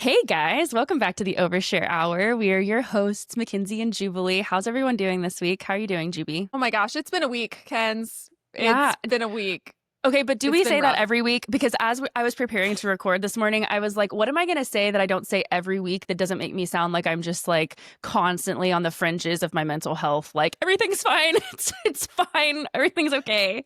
Hey guys, welcome back to the Overshare Hour. We are your hosts, Makenzie and Jubilee. How's everyone doing this week? How are you doing, Juby? Oh my gosh, it's been a week, Ken's. Yeah. It's been a week. Okay, but do It's we been say that rough. every week? Because I was preparing to record this morning, I was like, what am I going to say that I don't say every week that doesn't make me sound like I'm just like constantly on the fringes of my mental health? Like, everything's fine. It's fine. Everything's okay.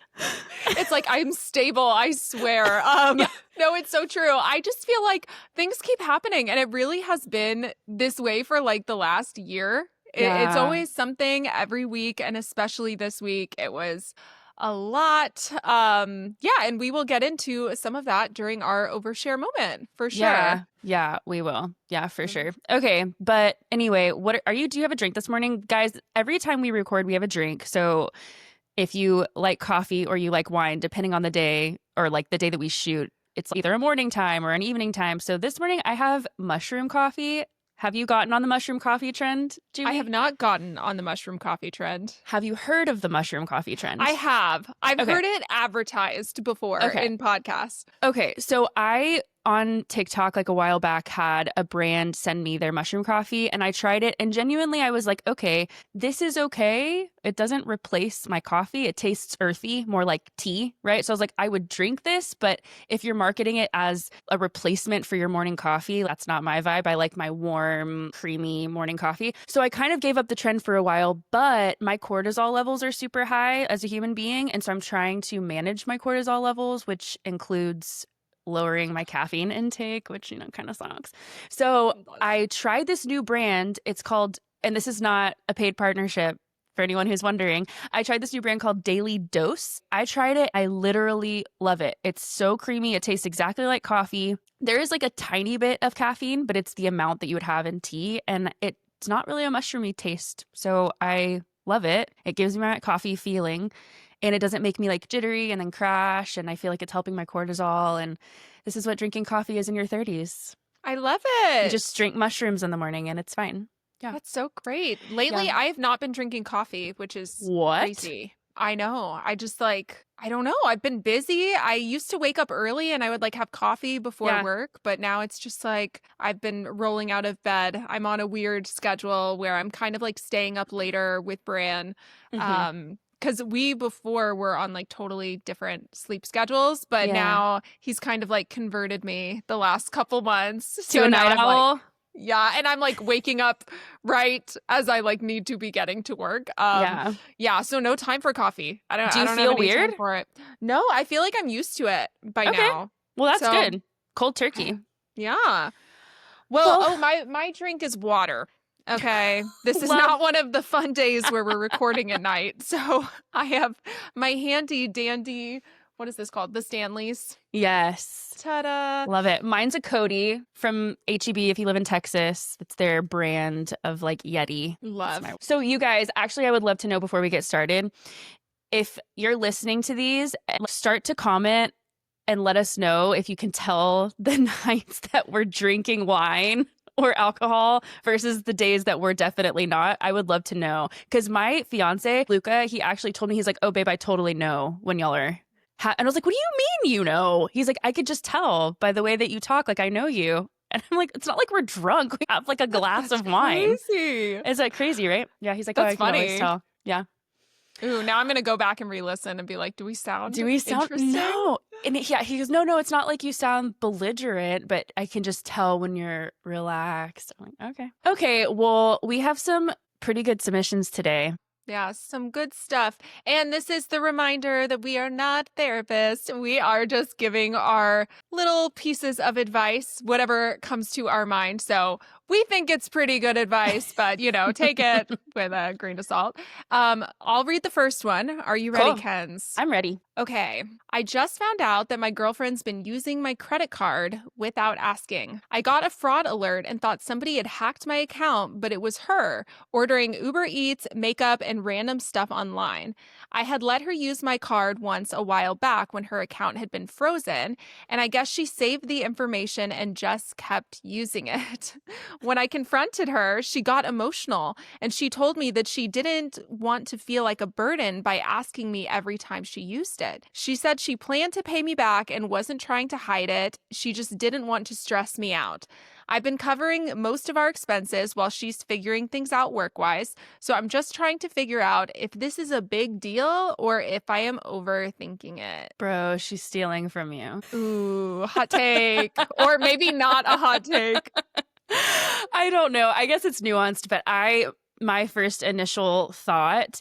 It's like I'm stable, I swear. Yeah. No, it's so true. I just feel like things keep happening, and it really has been this way for like the last year. It's Yeah. always something every week, and especially this week, it was a lot. Yeah, and we will get into some of that during our overshare moment for sure. Yeah, we will. Yeah, for sure. Okay, but anyway, do you have a drink this morning? Guys, every time we record, we have a drink. So if you like coffee or you like wine, depending on the day or like the day that we shoot, it's either a morning time or an evening time. So this morning I have mushroom coffee. Have you gotten on the mushroom coffee trend, I Julie? have not gotten on the mushroom coffee trend. Have you heard of the mushroom coffee trend? I have. I've Okay. heard it advertised before Okay. in podcasts. Okay, so I on TikTok like a while back had a brand send me their mushroom coffee and I tried it and genuinely I was like, okay, this is okay. It doesn't replace my coffee. It tastes earthy, more like tea, right? So I was like, I would drink this, but if you're marketing it as a replacement for your morning coffee, that's not my vibe. I like my warm, creamy morning coffee. So I kind of gave up the trend for a while, but my cortisol levels are super high as a human being. And so I'm trying to manage my cortisol levels, which includes lowering my caffeine intake, which, kind of sucks. So I tried this new brand. It's called, and this is not a paid partnership for anyone who's wondering, I tried this new brand called Daily Dose. I tried it. I literally love it. It's so creamy. It tastes exactly like coffee. There is like a tiny bit of caffeine, but it's the amount that you would have in tea. And it's not really a mushroomy taste. So I love it. It gives me my coffee feeling. And it doesn't make me like jittery and then crash. And I feel like it's helping my cortisol. And this is what drinking coffee is in your 30s. I love You it. just drink mushrooms in the morning and it's fine. Yeah. That's so great. Lately, Yeah. I have not been drinking coffee, which is What? crazy. I know. I just like, I don't know. I've been busy. I used to wake up early and I would like have coffee before Yeah. work, but now it's just like I've been rolling out of bed. I'm on a weird schedule where I'm kind of like staying up later with Bran. Mhm. Because we before were on like totally different sleep schedules, but Yeah. now he's kind of like converted me the last couple months To a now night I'm like, owl? yeah, and I'm like waking up right as I like need to be getting to work. Yeah. Yeah, so no time for coffee. Do you I don't have feel any weird? time for it. No, I feel like I'm used to it by Okay. now. Well, that's So, good. Cold turkey. Yeah. Well, Well- my drink is water. Okay. This is Love- not one of the fun days where we're recording at night. So I have my handy dandy, what is this called? The Stanleys. Yes. Ta-da. Love it. Mine's a Cody from HEB if you live in Texas. It's their brand of like Yeti. Love. So you guys, actually, I would love to know before we get started, if you're listening to these, start to comment and let us know if you can tell the nights that we're drinking wine or alcohol versus the days that we're definitely not. I would love to know. Because my fiance, Luca, he actually told me, he's like, oh, babe, I totally know when y'all are. And I was like, what do you mean you know? He's like, I could just tell by the way that you talk. Like, I know you. And I'm like, it's not like we're drunk. We have like a glass of wine. Crazy. Is that crazy, right? Yeah, he's like, That's oh, I can always funny. tell. Yeah. Ooh, now I'm going to go back and re-listen and be like, do we sound interesting? No. And he goes, no, it's not like you sound belligerent, but I can just tell when you're relaxed. I'm like, okay. Okay, well, we have some pretty good submissions today. Yeah, some good stuff. And this is the reminder that we are not therapists. We are just giving our little pieces of advice, whatever comes to our mind. So we think it's pretty good advice, but, take it with a grain of salt. I'll read the first one. Are you ready, Cool. Kenz? I'm ready. Okay. I just found out that my girlfriend's been using my credit card without asking. I got a fraud alert and thought somebody had hacked my account, but it was her, ordering Uber Eats, makeup, and random stuff online. I had let her use my card once a while back when her account had been frozen, and I guess she saved the information and just kept using it. When I confronted her, she got emotional, and she told me that she didn't want to feel like a burden by asking me every time she used it. She said she planned to pay me back and wasn't trying to hide it. She just didn't want to stress me out. I've been covering most of our expenses while she's figuring things out work-wise. So I'm just trying to figure out if this is a big deal or if I am overthinking it. Bro, she's stealing from you. Ooh, hot take. Or maybe not a hot take. I don't know. I guess it's nuanced, but my first initial thought,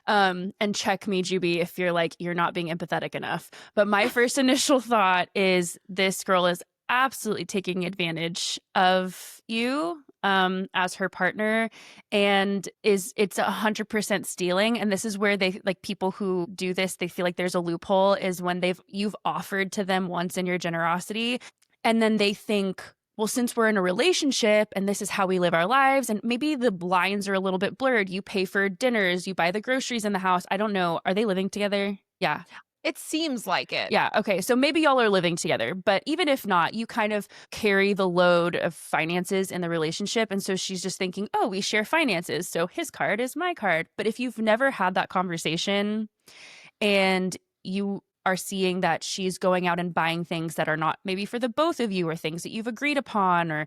and check me, Juby, if you're like, you're not being empathetic enough. But my first initial thought is this girl is absolutely taking advantage of you as her partner, and it's 100% stealing. And this is where they, like, people who do this, they feel like there's a loophole, is when you've offered to them once in your generosity, and then they think, well, since we're in a relationship and this is how we live our lives, and maybe the lines are a little bit blurred. You pay for dinners, you buy the groceries in the house. I don't know. Are they living together? Yeah. It seems like it. Yeah. Okay. So maybe y'all are living together, but even if not, you kind of carry the load of finances in the relationship. And so she's just thinking, oh, we share finances, so his card is my card. But if you've never had that conversation and you are seeing that she's going out and buying things that are not maybe for the both of you, or things that you've agreed upon, or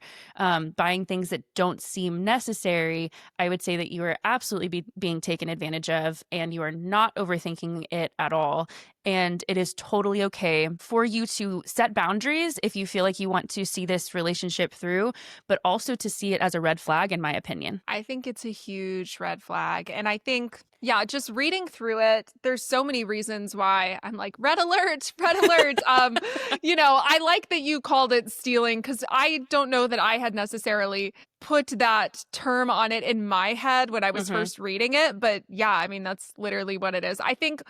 buying things that don't seem necessary, I would say that you are absolutely being taken advantage of, and you are not overthinking it at all. And it is totally okay for you to set boundaries if you feel like you want to see this relationship through, but also to see it as a red flag, in my opinion. I think it's a huge red flag. And I think, yeah, just reading through it, there's so many reasons why I'm like, red alert, red alert. I like that you called it stealing, because I don't know that I had necessarily put that term on it in my head when I was first reading it. But yeah, I mean, that's literally what it is. I think.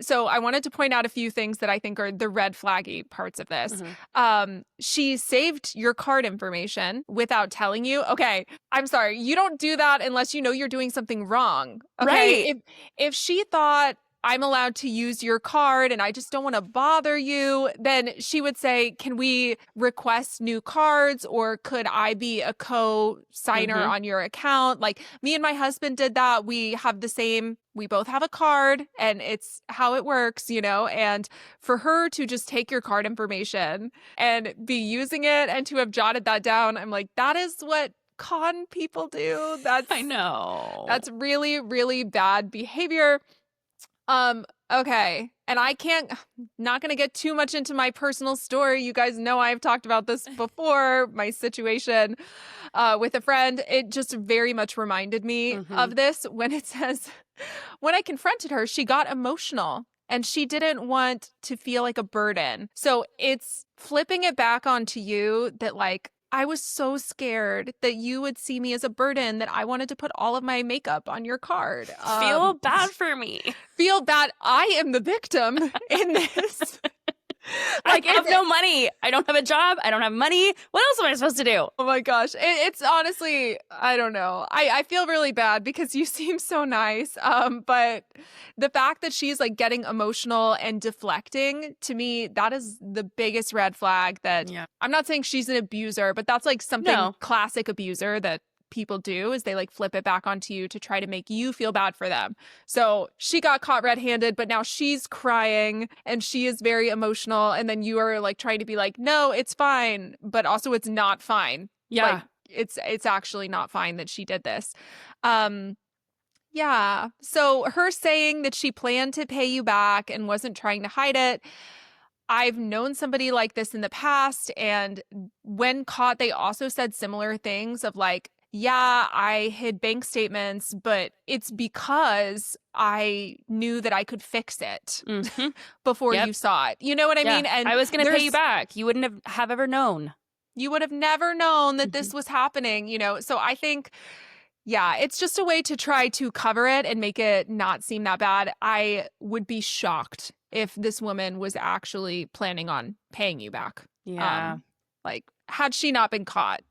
So I wanted to point out a few things that I think are the red flaggy parts of this. She saved your card information without telling you. Okay, I'm sorry. You don't do that unless you know you're doing something wrong. Okay. Right. If she thought, I'm allowed to use your card and I just don't want to bother you, then she would say, can we request new cards, or could I be a co-signer on your account? Like, me and my husband did that. We both have a card, and it's how it works, and for her to just take your card information and be using it and to have jotted that down, I'm like, that is what con people do. I know. That's really, really bad behavior. Okay. And not going to get too much into my personal story. You guys know I've talked about this before, my situation with a friend. It just very much reminded me of this when it says, when I confronted her, she got emotional and she didn't want to feel like a burden. So it's flipping it back onto you that, like, I was so scared that you would see me as a burden that I wanted to put all of my makeup on your card. Feel bad for me. Feel bad. I am the victim in this. I have no money. I don't have a job. I don't have money. What else am I supposed to do? Oh my gosh. It's honestly, I don't know. I feel really bad because you seem so nice. But the fact that she's like getting emotional and deflecting, to me, that is the biggest red flag. That I'm not saying she's an abuser, but that's like something classic abuser that people do, is they like flip it back onto you to try to make you feel bad for them. So she got caught red-handed, but now she's crying and she is very emotional, and then you are like trying to be like, no, it's fine, but also it's not fine. Yeah. Like, it's actually not fine that she did this. Yeah. So her saying that she planned to pay you back and wasn't trying to hide it, I've known somebody like this in the past, and when caught, they also said similar things of like, yeah, I hid bank statements, but it's because I knew that I could fix it before you saw it. You know what I mean? And I was going to pay you back. You wouldn't have ever known. You would have never known that this was happening, So I think, yeah, it's just a way to try to cover it and make it not seem that bad. I would be shocked if this woman was actually planning on paying you back. Yeah. Like, had she not been caught,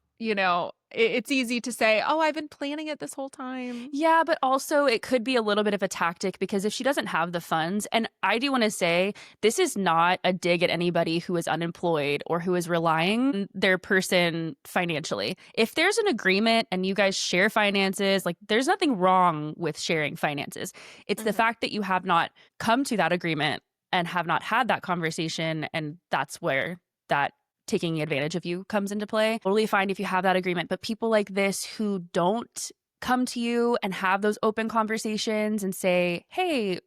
it's easy to say, oh, I've been planning it this whole time. Yeah, but also it could be a little bit of a tactic, because if she doesn't have the funds, and I do want to say, this is not a dig at anybody who is unemployed or who is relying on their person financially. If there's an agreement and you guys share finances, like, there's nothing wrong with sharing finances. It's the fact that you have not come to that agreement and have not had that conversation, and that's where that taking advantage of you comes into play. Totally fine if you have that agreement. But people like this who don't come to you and have those open conversations and say, hey,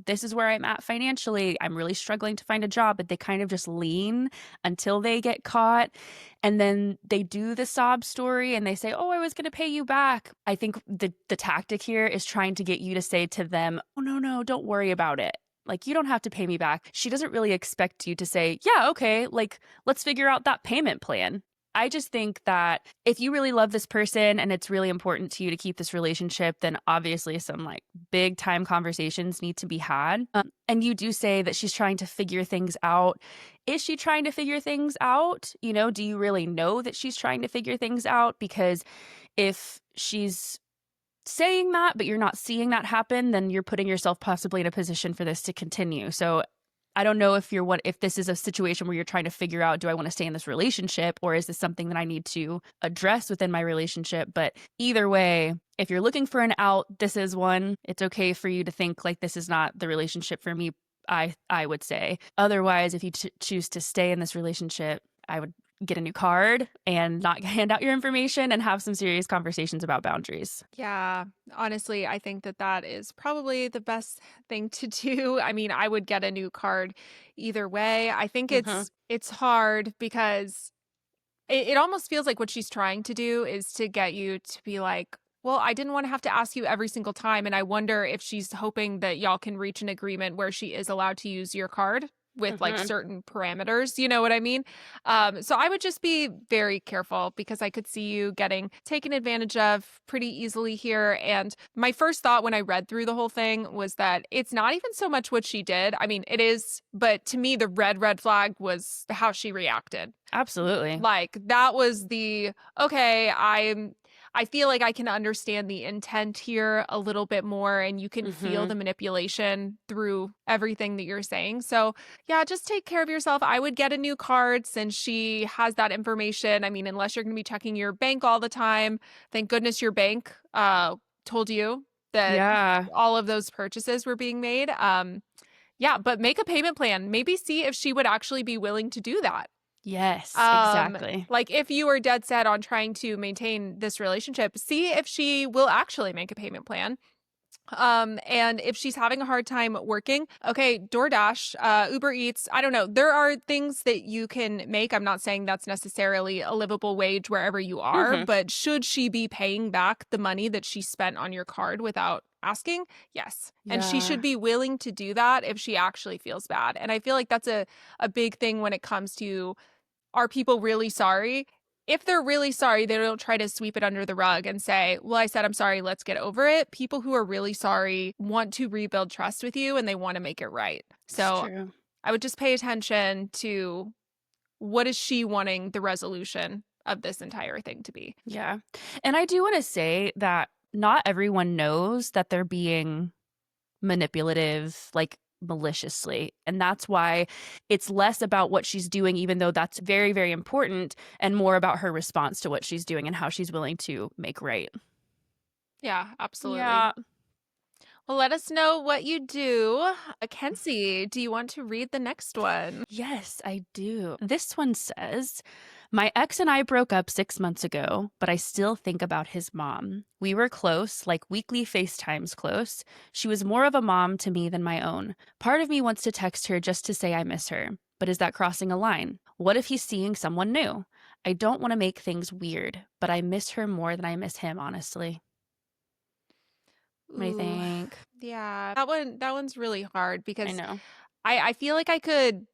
this is where I'm at financially. I'm really struggling to find a job, but they kind of just lean until they get caught. And then they do the sob story and they say, oh, I was going to pay you back. I think the tactic here is trying to get you to say to them, oh, no, don't worry about it. Like, you don't have to pay me back. She doesn't really expect you to say, yeah, okay, like, let's figure out that payment plan. I just think that if you really love this person and it's really important to you to keep this relationship, then obviously some like big time conversations need to be had. And you do say that she's trying to figure things out. Is she trying to figure things out? Do you really know that she's trying to figure things out? Because if she's saying that, but you're not seeing that happen, then you're putting yourself possibly in a position for this to continue. So I don't know if this is a situation where you're trying to figure out, do I want to stay in this relationship, or is this something that I need to address within my relationship? But either way, if you're looking for an out, this is one. It's okay for you to think like this is not the relationship for me, I would say. Otherwise, if you choose to stay in this relationship, I would get a new card and not hand out your information and have some serious conversations about boundaries. Yeah, honestly, I think that that is probably the best thing to do. I mean, I would get a new card either way. I think Mm-hmm. it's hard because it almost feels like what she's trying to do is to get you to be like, well, I didn't want to have to ask you every single time. And I wonder if she's hoping that y'all can reach an agreement where she is allowed to use your card with like Mm-hmm. certain parameters. You know what I mean? So I would just be very careful because I could see you getting taken advantage of pretty easily here. And my first thought when I read through the whole thing was that it's not even so much what she did. I mean, it is, but to me, the red flag was how she reacted. Absolutely. Like that was the okay, I feel like I can understand the intent here a little bit more and you can feel Mm-hmm. the manipulation through everything that you're saying. So, yeah, just take care of yourself. I would get a new card since she has that information. I mean, unless you're going to be checking your bank all the time. Thank goodness your bank told you that Yeah. all of those purchases were being made. Yeah, but make a payment plan. Maybe see if she would actually be willing to do that. Yes, exactly. Like if you are dead set on trying to maintain this relationship, see if she will actually make a payment plan. And if she's having a hard time working, okay, DoorDash, Uber Eats, I don't know. There are things that you can make. I'm not saying that's necessarily a livable wage wherever you are, Mm-hmm. but should she be paying back the money that she spent on your card without asking? Yes. And she Yeah. should be willing to do that if she actually feels bad. And I feel like that's a big thing when it comes to, are people really sorry? If they're really sorry, they don't try to sweep it under the rug and say, well, I said I'm sorry, let's get over it. People who are really sorry want to rebuild trust with you and they want to make it right. It's So true. I would just pay attention to what is she wanting the resolution of this entire thing to be. Yeah. And I do want to say that not everyone knows that they're being manipulative, like maliciously. And that's why it's less about what she's doing, even though that's very, very important, and more about her response to what she's doing and how she's willing to make right. Yeah, absolutely. Yeah. Well, let us know what you do. Kenzie, do you want to read the next one? Yes, I do. This one says, my ex and I broke up 6 months ago, but I still think about his mom. We were close, like weekly FaceTimes close. She was more of a mom to me than my own. Part of me wants to text her just to say I miss her. But is that crossing a line? What if he's seeing someone new? I don't want to make things weird, but I miss her more than I miss him, honestly. What do you Ooh, think? yeah. That one's really hard I because know. I feel like I could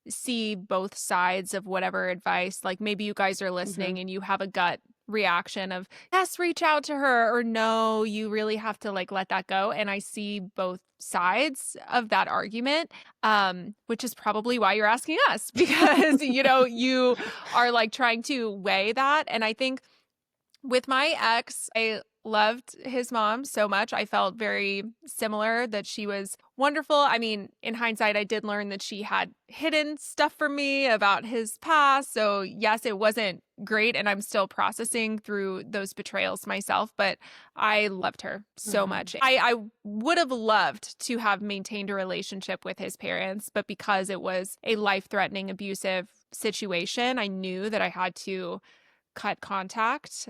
see both sides of whatever advice. Like maybe you guys are Hmm. listening and you have a gut reaction of, yes, reach out to her, or no, you really have to like let that go. And I see both sides of that argument, which is probably why you're asking us because, you are like trying to weigh that. And I think with my ex, I loved his mom so much. I felt very similar that she was wonderful. I mean, in hindsight, I did learn that she had hidden stuff from me about his past. So, yes, it wasn't great. And I'm still processing through those betrayals myself, but I loved her so Hmm. much. I would have loved to have maintained a relationship with his parents, but because it was a life threatening, abusive situation, I knew that I had to cut contact,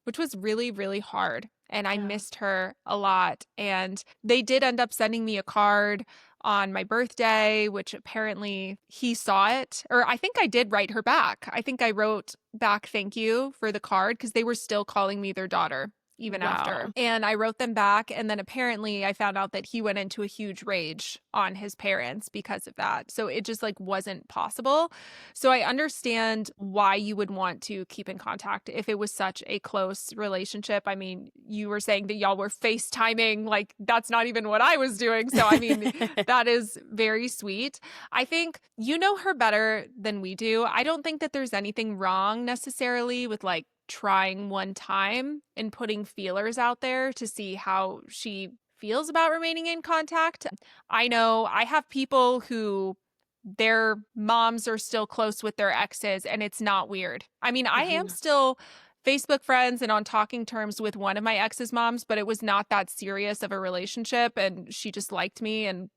which was really, really hard. And I Yeah. missed her a lot. And they did end up sending me a card on my birthday, which apparently he saw it. Or I think I did write her back. I think I wrote back, thank you for the card, because they were still calling me their daughter even after. Wow. And I wrote them back. And then apparently I found out that he went into a huge rage on his parents because of that. So it just like wasn't possible. So I understand why you would want to keep in contact if it was such a close relationship. I mean, you were saying that y'all were FaceTiming, like that's not even what I was doing. So I mean, that is very sweet. I think you know her better than we do. I don't think that there's anything wrong necessarily with like trying one time and putting feelers out there to see how she feels about remaining in contact. I know I have people who their moms are still close with their exes and it's not weird. I mean, I am Mhm. still Facebook friends and on talking terms with one of my ex's moms, but it was not that serious of a relationship and she just liked me and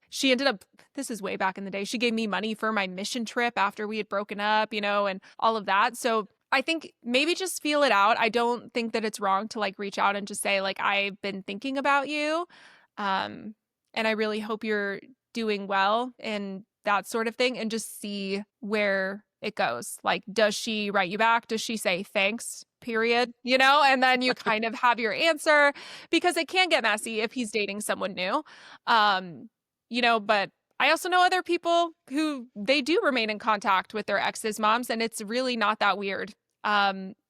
she ended up, this is way back in the day, she gave me money for my mission trip after we had broken up, and all of that. So I think maybe just feel it out. I don't think that it's wrong to like reach out and just say like, I've been thinking about you. Um, and I really hope you're doing well and that sort of thing and just see where it goes. Like, does she write you back? Does she say thanks, period? And then you kind of have your answer because it can get messy if he's dating someone new. But I also know other people who they do remain in contact with their ex's moms and it's really not that weird.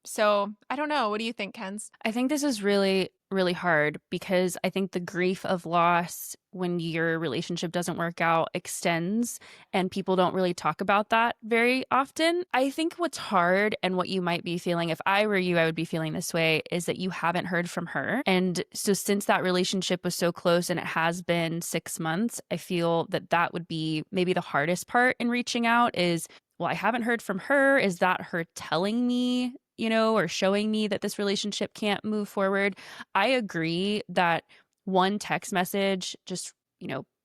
So I don't know. What do you think, Kenz? I think this is really, really hard because I think the grief of loss when your relationship doesn't work out extends and people don't really talk about that very often. I think what's hard and what you might be feeling, if I were you, I would be feeling this way, is that you haven't heard from her. And so since that relationship was so close and it has been 6 months, I feel that that would be maybe the hardest part in reaching out is, well, I haven't heard from her. Is that her telling me, or showing me that this relationship can't move forward? I agree that one text message, just,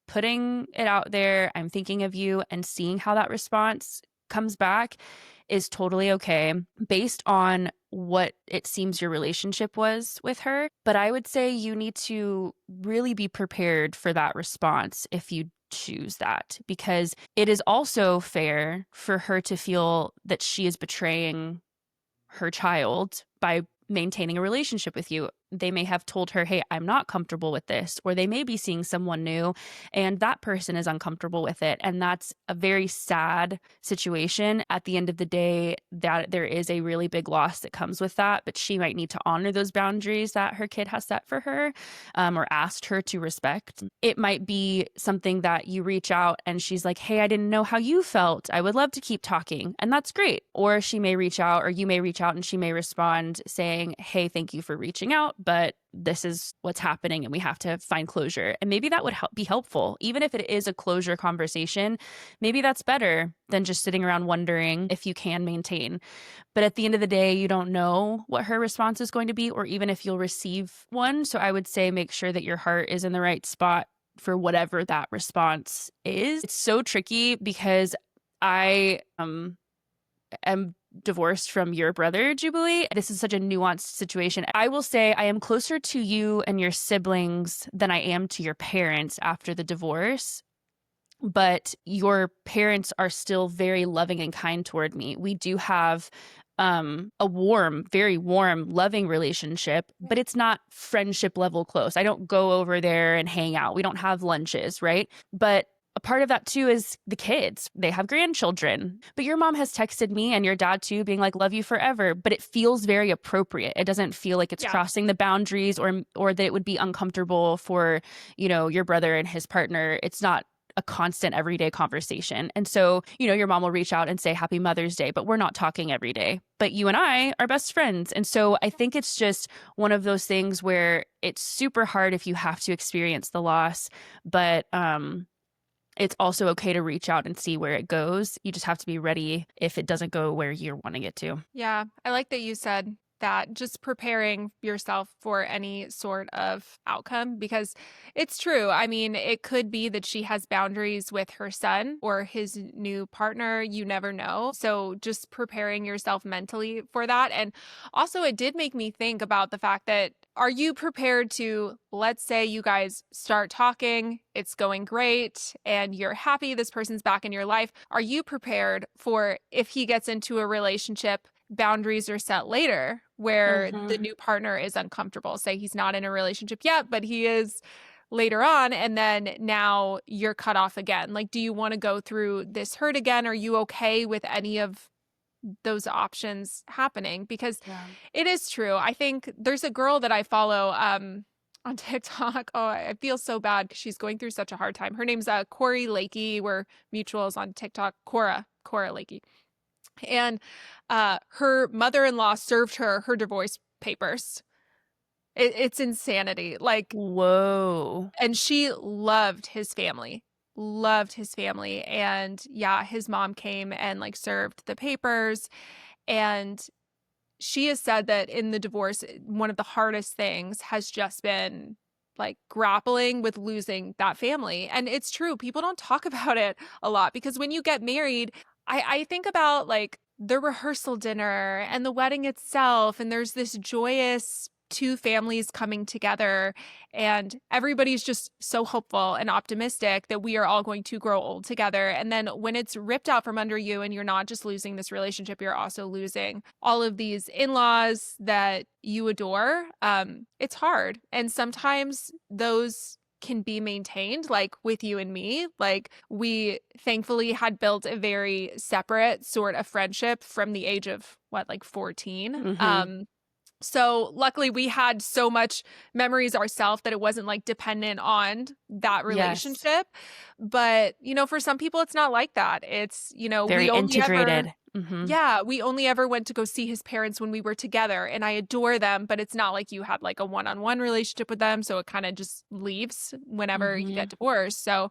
putting it out there, I'm thinking of you, and seeing how that response comes back is totally okay based on what it seems your relationship was with her. But I would say you need to really be prepared for that response if you choose that, because it is also fair for her to feel that she is betraying her child by maintaining a relationship with you. They may have told her, hey, I'm not comfortable with this, or they may be seeing someone new and that person is uncomfortable with it. And that's a very sad situation. At the end of the day, that there is a really big loss that comes with that, but she might need to honor those boundaries that her kid has set for her, or asked her to respect. It might be something that you reach out and she's like, hey, I didn't know how you felt. I would love to keep talking. And that's great. Or she may reach out, or you may reach out and she may respond saying, hey, thank you for reaching out, but this is what's happening and we have to find closure. And maybe that would be helpful. Even if it is a closure conversation, maybe that's better than just sitting around wondering if you can maintain. But at the end of the day, you don't know what her response is going to be, or even if you'll receive one. So I would say make sure that your heart is in the right spot for whatever that response is. It's so tricky because I am divorced from your brother, Jubilee. This is such a nuanced situation. I will say I am closer to you and your siblings than I am to your parents after the divorce. But your parents are still very loving and kind toward me. We do have a warm, very warm, loving relationship, but it's not friendship level close. I don't go over there and hang out. We don't have lunches, right? But a part of that too is the kids. They have grandchildren. But your mom has texted me and your dad too, being like, love you forever. But it feels very appropriate. It doesn't feel like it's Yeah. crossing the boundaries or that it would be uncomfortable for, your brother and his partner. It's not a constant everyday conversation. And so, your mom will reach out and say happy Mother's Day, but we're not talking every day. But you and I are best friends. And so I think it's just one of those things where it's super hard if you have to experience the loss, but it's also okay to reach out and see where it goes. You just have to be ready if it doesn't go where you're wanting it to. Yeah, I like that you said that, just preparing yourself for any sort of outcome, because it's true. I mean, it could be that she has boundaries with her son or his new partner. You never know. So just preparing yourself mentally for that. And also, it did make me think about the fact that, are you prepared to, let's say you guys start talking, it's going great, and you're happy this person's back in your life. Are you prepared for, if he gets into a relationship, boundaries are set later where the Mm-hmm. new partner is uncomfortable? Say he's not in a relationship yet, but he is later on, and then now you're cut off again. Like, do you want to go through this hurt again? Are you okay with any of those options happening? Because Yeah. it is true. I think there's a girl that I follow on TikTok. Oh, I feel so bad because she's going through such a hard time. Her name's Corey Lakey. We're mutuals on TikTok. Cora Lakey. And her mother-in-law served her divorce papers. It's insanity. Like, Whoa. and she loved his family. Loved his family. And yeah, his mom came and like served the papers. And she has said that in the divorce, one of the hardest things has just been like grappling with losing that family. And it's true. People don't talk about it a lot, because when you get married, I think about like the rehearsal dinner and the wedding itself. And there's this joyous two families coming together, and everybody's just so hopeful and optimistic that we are all going to grow old together. And then when it's ripped out from under you, and you're not just losing this relationship, you're also losing all of these in-laws that you adore. It's hard. And sometimes those can be maintained, like with you and me. Like, we thankfully had built a very separate sort of friendship from the age of what, like 14. Mm-hmm. So luckily we had so much memories ourselves that it wasn't like dependent on that Yes. relationship. But, for some people it's not like that. It's, Very integrated. Mm-hmm. we only ever went to go see his parents when we were together, and I adore them, but it's not like you had like a one-on-one relationship with them. So it kind of just leaves whenever you Mm-hmm. get divorced. So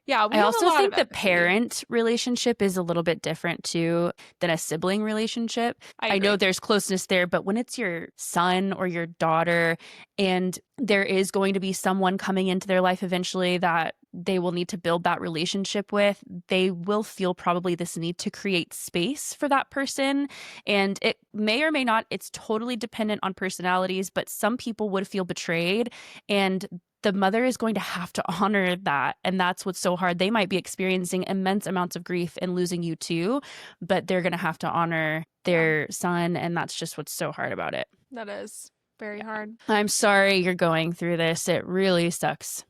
yeah, we I have a also lot of think the empathy. parent relationship is a little bit different too than a sibling relationship. I I know agree. there's closeness there, but when it's your son or your daughter, and there is going to be someone coming into their life eventually that they will need to build that relationship with, they will feel probably this need to create space for that person. And it may or may not, it's totally dependent on personalities, but some people would feel betrayed. And the mother is going to have to honor that. And that's what's so hard. They might be experiencing immense amounts of grief and losing you too, but they're going to have to honor Yeah, their son. And that's just what's so hard about it. that is very Yeah. hard. I'm sorry you're going through this. It really sucks.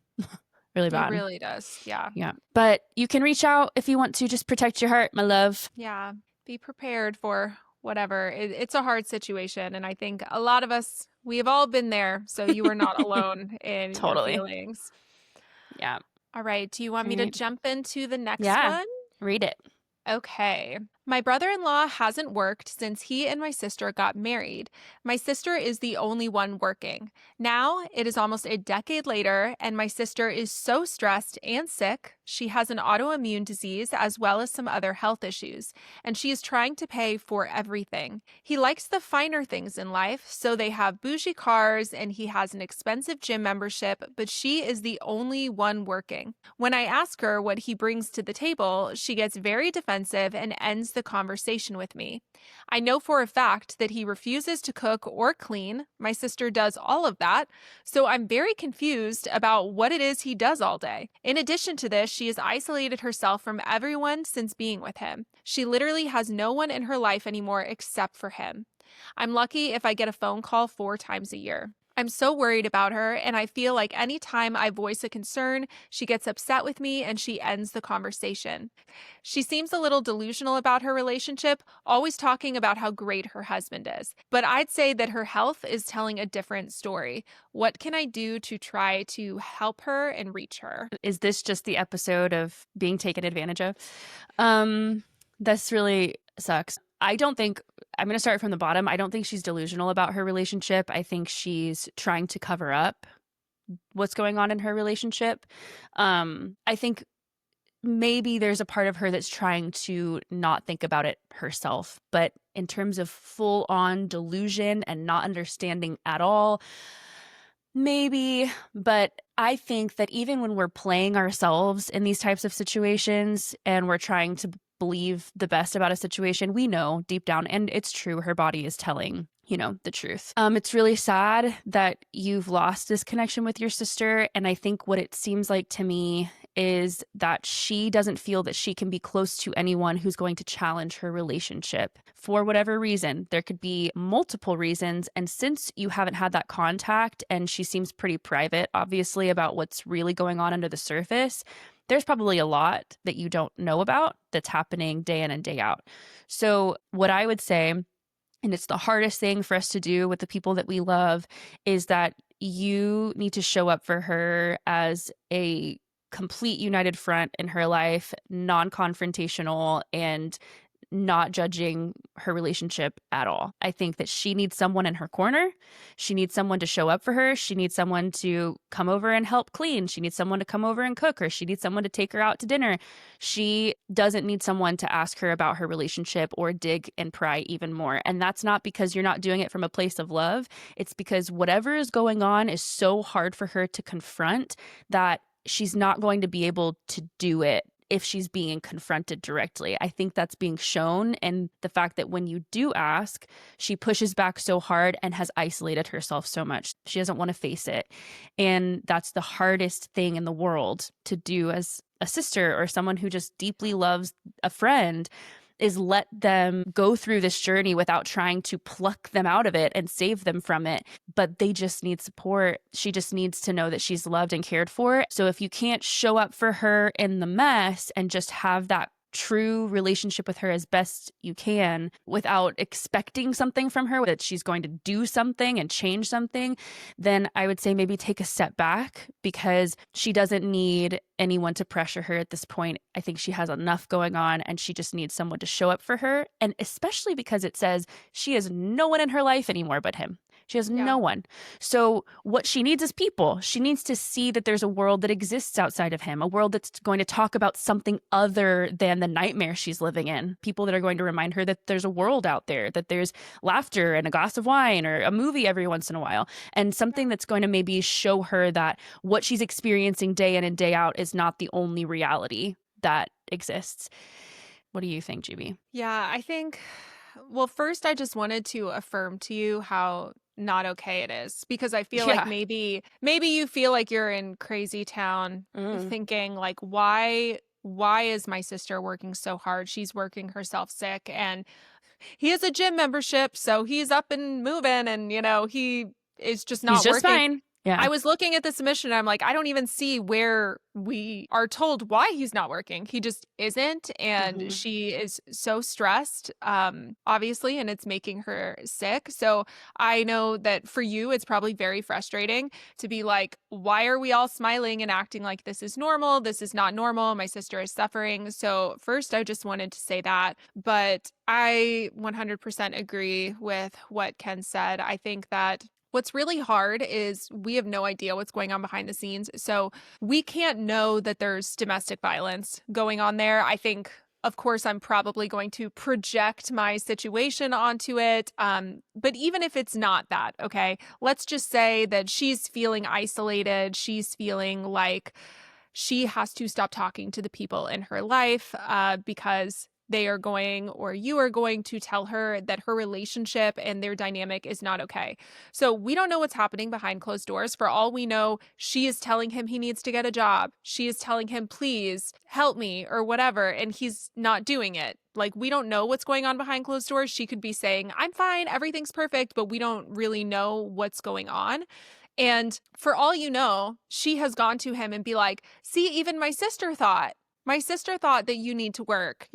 Really It bad. really does. Yeah. Yeah. But you can reach out if you want to. Just protect your heart, my love. Yeah, be prepared for whatever. It's a hard situation. And I think a lot of us, we have all been there. So you are not alone in your Totally. feelings. Yeah. All right. Do you want All me to right. jump into the next Yeah. one? Read it. Okay. My brother-in-law hasn't worked since he and my sister got married. My sister is the only one working. Now it is almost a decade later, and my sister is so stressed and sick. She has an autoimmune disease as well as some other health issues, and she is trying to pay for everything. He likes the finer things in life, so they have bougie cars and he has an expensive gym membership, but she is the only one working. When I ask her what he brings to the table, she gets very defensive and ends the conversation with me. I know for a fact that he refuses to cook or clean. My sister does all of that, so I'm very confused about what it is he does all day. In addition to this, she has isolated herself from everyone since being with him. She literally has no one in her life anymore except for him. I'm lucky if I get a phone call 4 times a year. I'm so worried about her, and I feel like anytime I voice a concern, she gets upset with me and she ends the conversation. She seems a little delusional about her relationship, always talking about how great her husband is. But I'd say that her health is telling a different story. What can I do to try to help her and reach her? Is this just the episode of being taken advantage of? This really sucks. I don't think I'm going to start from the bottom. I don't think she's delusional about her relationship. I think she's trying to cover up what's going on in her relationship. I think maybe there's a part of her that's trying to not think about it herself. But in terms of full on delusion and not understanding at all, maybe. But I think that even when we're playing ourselves in these types of situations and we're trying to believe the best about a situation, we know deep down, and it's true, her body is telling the truth. It's really sad that you've lost this connection with your sister. And I think what it seems like to me is that she doesn't feel that she can be close to anyone who's going to challenge her relationship for whatever reason. There could be multiple reasons. And since you haven't had that contact and she seems pretty private, obviously, about what's really going on under the surface, there's probably a lot that you don't know about that's happening day in and day out. So what I would say, and it's the hardest thing for us to do with the people that we love, is that you need to show up for her as a complete united front in her life, non-confrontational and not judging her relationship at all. I think that she needs someone in her corner. She needs someone to show up for her. She needs someone to come over and help clean. She needs someone to come over and cook, or she needs someone to take her out to dinner. She doesn't need someone to ask her about her relationship or dig and pry even more. And that's not because you're not doing it from a place of love. It's because whatever is going on is so hard for her to confront that she's not going to be able to do it if she's being confronted directly. I think that's being shown. And the fact that when you do ask, she pushes back so hard and has isolated herself so much. She doesn't want to face it. And that's the hardest thing in the world to do as a sister or someone who just deeply loves a friend, is let them go through this journey without trying to pluck them out of it and save them from it. But they just need support. She just needs to know that she's loved and cared for. So if you can't show up for her in the mess and just have that true relationship with her as best you can without expecting something from her, that she's going to do something and change something, then I would say maybe take a step back, because she doesn't need anyone to pressure her at this point. I think she has enough going on and she just needs someone to show up for her. And especially because it says she has no one in her life anymore but him. She has Yeah. no one. So what she needs is people. She needs to see that there's a world that exists outside of him, a world that's going to talk about something other than the nightmare she's living in. People that are going to remind her that there's a world out there, that there's laughter and a glass of wine or a movie every once in a while, and something that's going to maybe show her that what she's experiencing day in and day out is not the only reality that exists. What do you think, GB? Yeah, I think, well, first, I just wanted to affirm to you how not okay it is, because I feel like Yeah. maybe you feel like you're in crazy town thinking like, why is my sister working so hard? She's working herself sick, and he has a gym membership, so he's up and moving, and he is just He's not just working. fine. Yeah. I was looking at the submission and I'm like, I don't even see where we are told why he's not working. He just isn't. And she is so stressed, obviously, and it's making her sick. So I know that for you, it's probably very frustrating to be like, why are we all smiling and acting like this is normal? This is not normal. My sister is suffering. So first, I just wanted to say that. But I 100% agree with what Ken said. I think that what's really hard is we have no idea what's going on behind the scenes. So we can't know that there's domestic violence going on there. I think, of course, I'm probably going to project my situation onto it. But even if it's not that, okay, let's just say that she's feeling isolated. She's feeling like she has to stop talking to the people in her life because they are going, or you are going to tell her that her relationship and their dynamic is not okay. So we don't know what's happening behind closed doors. For all we know, she is telling him he needs to get a job. She is telling him, please help me or whatever. And he's not doing it. Like, we don't know what's going on behind closed doors. She could be saying, I'm fine, everything's perfect, but we don't really know what's going on. And for all you know, she has gone to him and be like, see, even my sister thought that you need to work,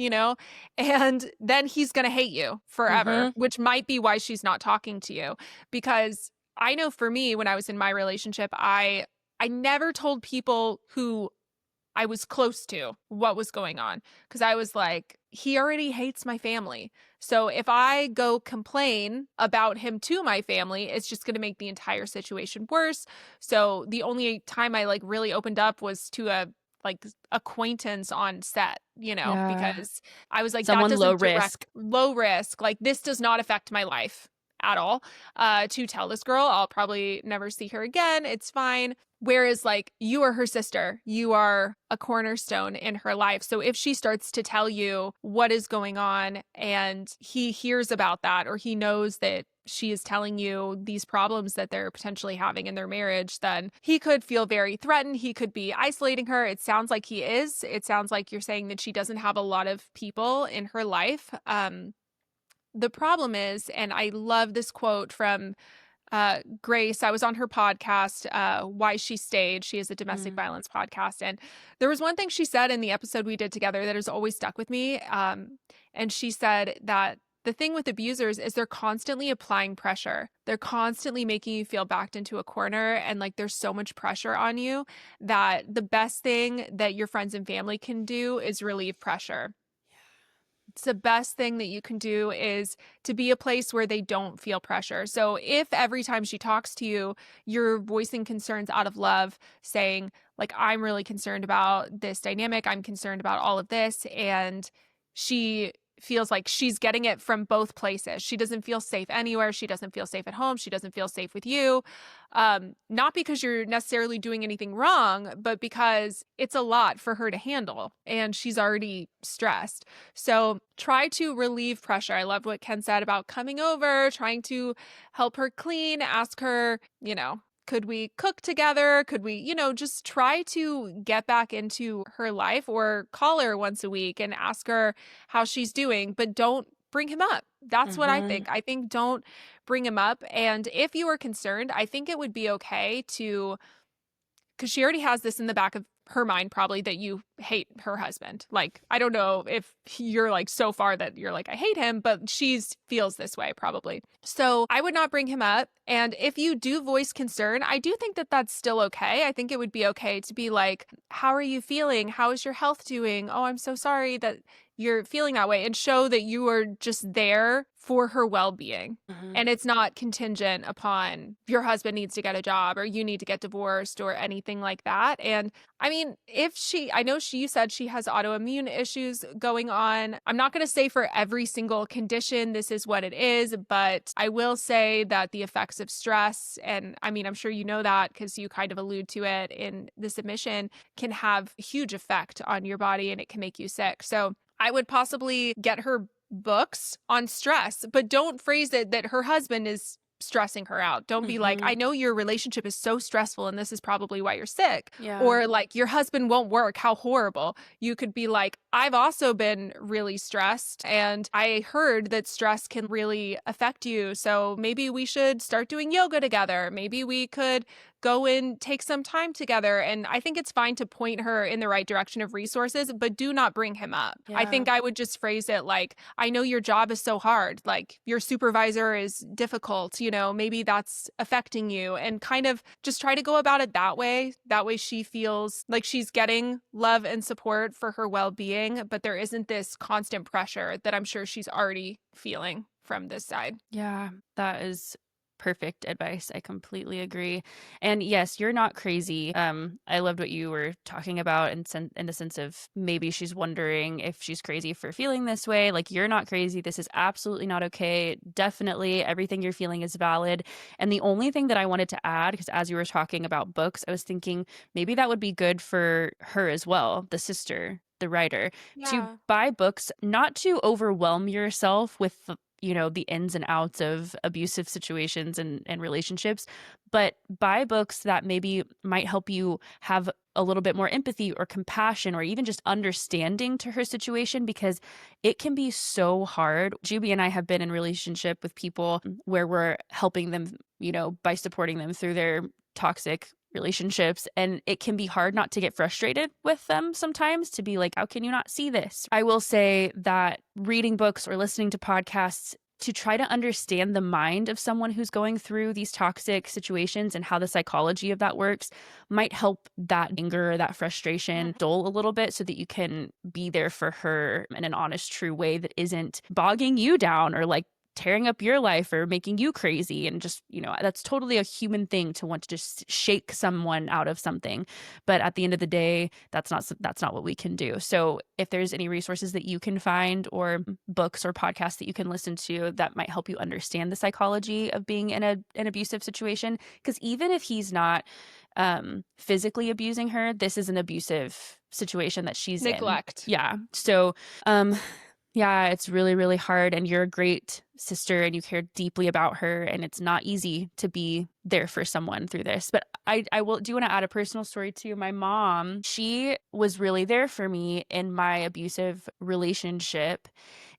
and then he's going to hate you forever, which might be why she's not talking to you. Because I know for me, when I was in my relationship, I never told people who I was close to what was going on, because I was like, he already hates my family. So if I go complain about him to my family, it's just going to make the entire situation worse. So the only time I really opened up was to a like acquaintance on set, Yeah. because I was like, that Someone low doesn't direct risk. low risk. Like, this does not affect my life at all. To tell this girl, I'll probably never see her again. It's fine. Whereas, like, you are her sister, you are a cornerstone in her life. So if she starts to tell you what is going on and he hears about that, or he knows that she is telling you these problems that they're potentially having in their marriage, then he could feel very threatened. He could be isolating her. It sounds like he is. It sounds like you're saying that she doesn't have a lot of people in her life. The problem is, and I love this quote from Grace. I was on her podcast, Why She Stayed. She is a domestic Mm. violence podcast. And there was one thing she said in the episode we did together that has always stuck with me. And she said that the thing with abusers is they're constantly applying pressure. They're constantly making you feel backed into a corner. And like, there's so much pressure on you that the best thing that your friends and family can do is relieve pressure. It's the best thing that you can do is to be a place where they don't feel pressure. So if every time she talks to you, you're voicing concerns out of love, saying, like, I'm really concerned about this dynamic, I'm concerned about all of this, and she feels like she's getting it from both places. She doesn't feel safe anywhere. She doesn't feel safe at home. She doesn't feel safe with you. Not because you're necessarily doing anything wrong, but because it's a lot for her to handle and she's already stressed. So try to relieve pressure. I loved what Ken said about coming over, trying to help her clean, ask her, could we cook together? Could we, just try to get back into her life, or call her once a week and ask her how she's doing, but don't bring him up. That's what I Mhm. think. I think don't bring him up. And if you are concerned, I think it would be okay to, because she already has this in the back of her mind probably, that you hate her husband. Like, I don't know if you're like so far that you're like, I hate him, but she feels this way probably. So I would not bring him up. And if you do voice concern, I do think that that's still okay. I think it would be okay to be like, how are you feeling? How is your health doing? Oh, I'm so sorry that you're feeling that way, and show that you are just there for her well-being. Mhm. And it's not contingent upon your husband needs to get a job or you need to get divorced or anything like that. And I mean, I know you said she has autoimmune issues going on. I'm not going to say for every single condition this is what it is, but I will say that the effects of stress, and I mean, I'm sure you know that because you kind of allude to it in the submission, can have a huge effect on your body and it can make you sick. So I would possibly get her books on stress, but don't phrase it that her husband is stressing her out. Don't be like, Mhm. I know your relationship is so stressful and this is probably why you're sick. Yeah. Or like, your husband won't work. How horrible. You could be like, I've also been really stressed and I heard that stress can really affect you. So maybe we should start doing yoga together. Maybe we could go and take some time together. And I think it's fine to point her in the right direction of resources, but do not bring him up. I Yeah. think I would just phrase it like, I know your job is so hard. Like, your supervisor is difficult, maybe that's affecting you, and kind of just try to go about it that way. That way she feels like she's getting love and support for her well-being, but there isn't this constant pressure that I'm sure she's already feeling from this side. Yeah, that is perfect advice. I completely agree. And yes, you're not crazy. I loved what you were talking about in the sense of maybe she's wondering if she's crazy for feeling this way. Like, you're not crazy. This is absolutely not okay. Definitely everything you're feeling is valid. And the only thing that I wanted to add, because as you were talking about books, I was thinking maybe that would be good for her as well, the sister, the writer, to Yeah. buy books, not to overwhelm yourself with the ins and outs of abusive situations and relationships, but buy books that maybe might help you have a little bit more empathy or compassion or even just understanding to her situation, because it can be so hard. Juby and I have been in relationship with people where we're helping them, by supporting them through their toxic relationships, and it can be hard not to get frustrated with them sometimes, to be like, how can you not see this? I will say that reading books or listening to podcasts to try to understand the mind of someone who's going through these toxic situations and how the psychology of that works might help that anger or that frustration dull a little bit, so that you can be there for her in an honest, true way that isn't bogging you down or like tearing up your life or making you crazy. And just, that's totally a human thing to want to just shake someone out of something. But at the end of the day, that's not what we can do. So if there's any resources that you can find or books or podcasts that you can listen to that might help you understand the psychology of being in an abusive situation, because even if he's not physically abusing her, this is an abusive situation that she's Neglect. in. Yeah. So, yeah, it's really, really hard. And you're a great sister and you care deeply about her. And it's not easy to be there for someone through this. But I do want to add a personal story too. My mom, she was really there for me in my abusive relationship.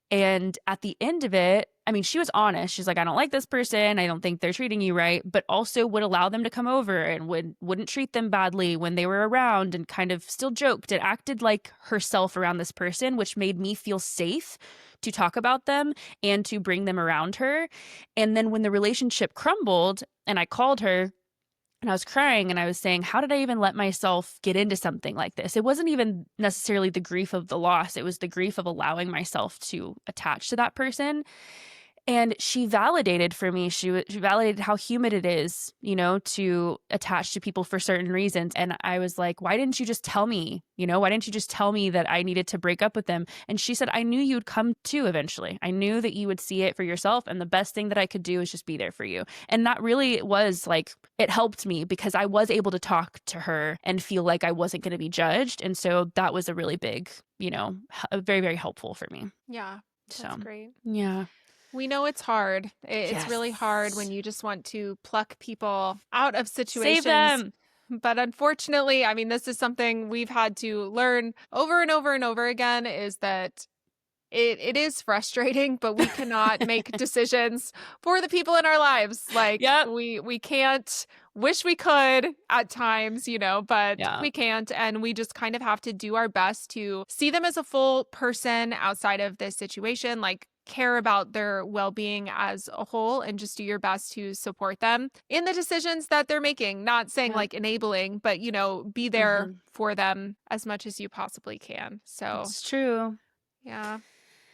And at the end of it, I mean, she was honest. She's like, I don't like this person. I don't think they're treating you right, but also would allow them to come over and wouldn't treat them badly when they were around, and kind of still joked and acted like herself around this person, which made me feel safe to talk about them and to bring them around her. And then when the relationship crumbled and I called her, and I was crying and I was saying, how did I even let myself get into something like this? It wasn't even necessarily the grief of the loss. It was the grief of allowing myself to attach to that person. And she validated for me, she validated how human it is, to attach to people for certain reasons. And I was like, why didn't you just tell me, why didn't you just tell me that I needed to break up with them? And she said, I knew you'd come to eventually. I knew that you would see it for yourself. And the best thing that I could do is just be there for you. And that really was like, it helped me because I was able to talk to her and feel like I wasn't going to be judged. And so that was a really big, very, very helpful for me. Yeah, that's great. Yeah. We know it's hard. It's really hard when you just want to pluck people out of situations. Save them. But unfortunately, I mean, this is something we've had to learn over and over and over again, is that it is frustrating, but we cannot make decisions for the people in our lives. Like, Yep. we can't. Wish we could at times, but we can't. And we just kind of have to do our best to see them as a full person outside of this situation, like care about their well-being as a whole, and just do your best to support them in the decisions that they're making. Not saying like enabling, but, be there for them as much as you possibly can. So it's true. Yeah.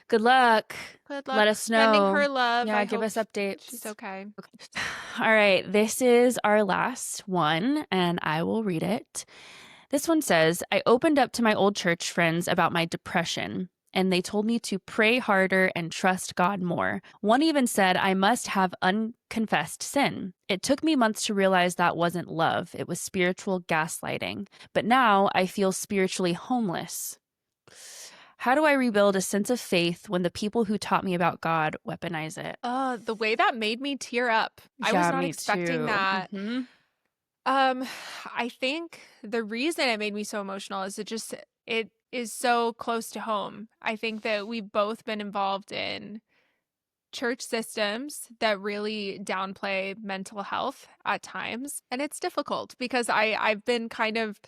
Good luck. Good luck. Let us know. Sending her love. Yeah, I give hope us updates. she's okay. All right, this is our last one, and I will read it. This one says, I opened up to my old church friends about my depression, and they told me to pray harder and trust God more. One even said I must have unconfessed sin. It took me months to realize that wasn't love. It was spiritual gaslighting. But now I feel spiritually homeless. How do I rebuild a sense of faith when the people who taught me about God weaponize it? The way that made me tear up. I was not expecting that. Mm-hmm. I think the reason it made me so emotional is it is so close to home. I think that we've both been involved in church systems that really downplay mental health at times. And it's difficult because I've been kind of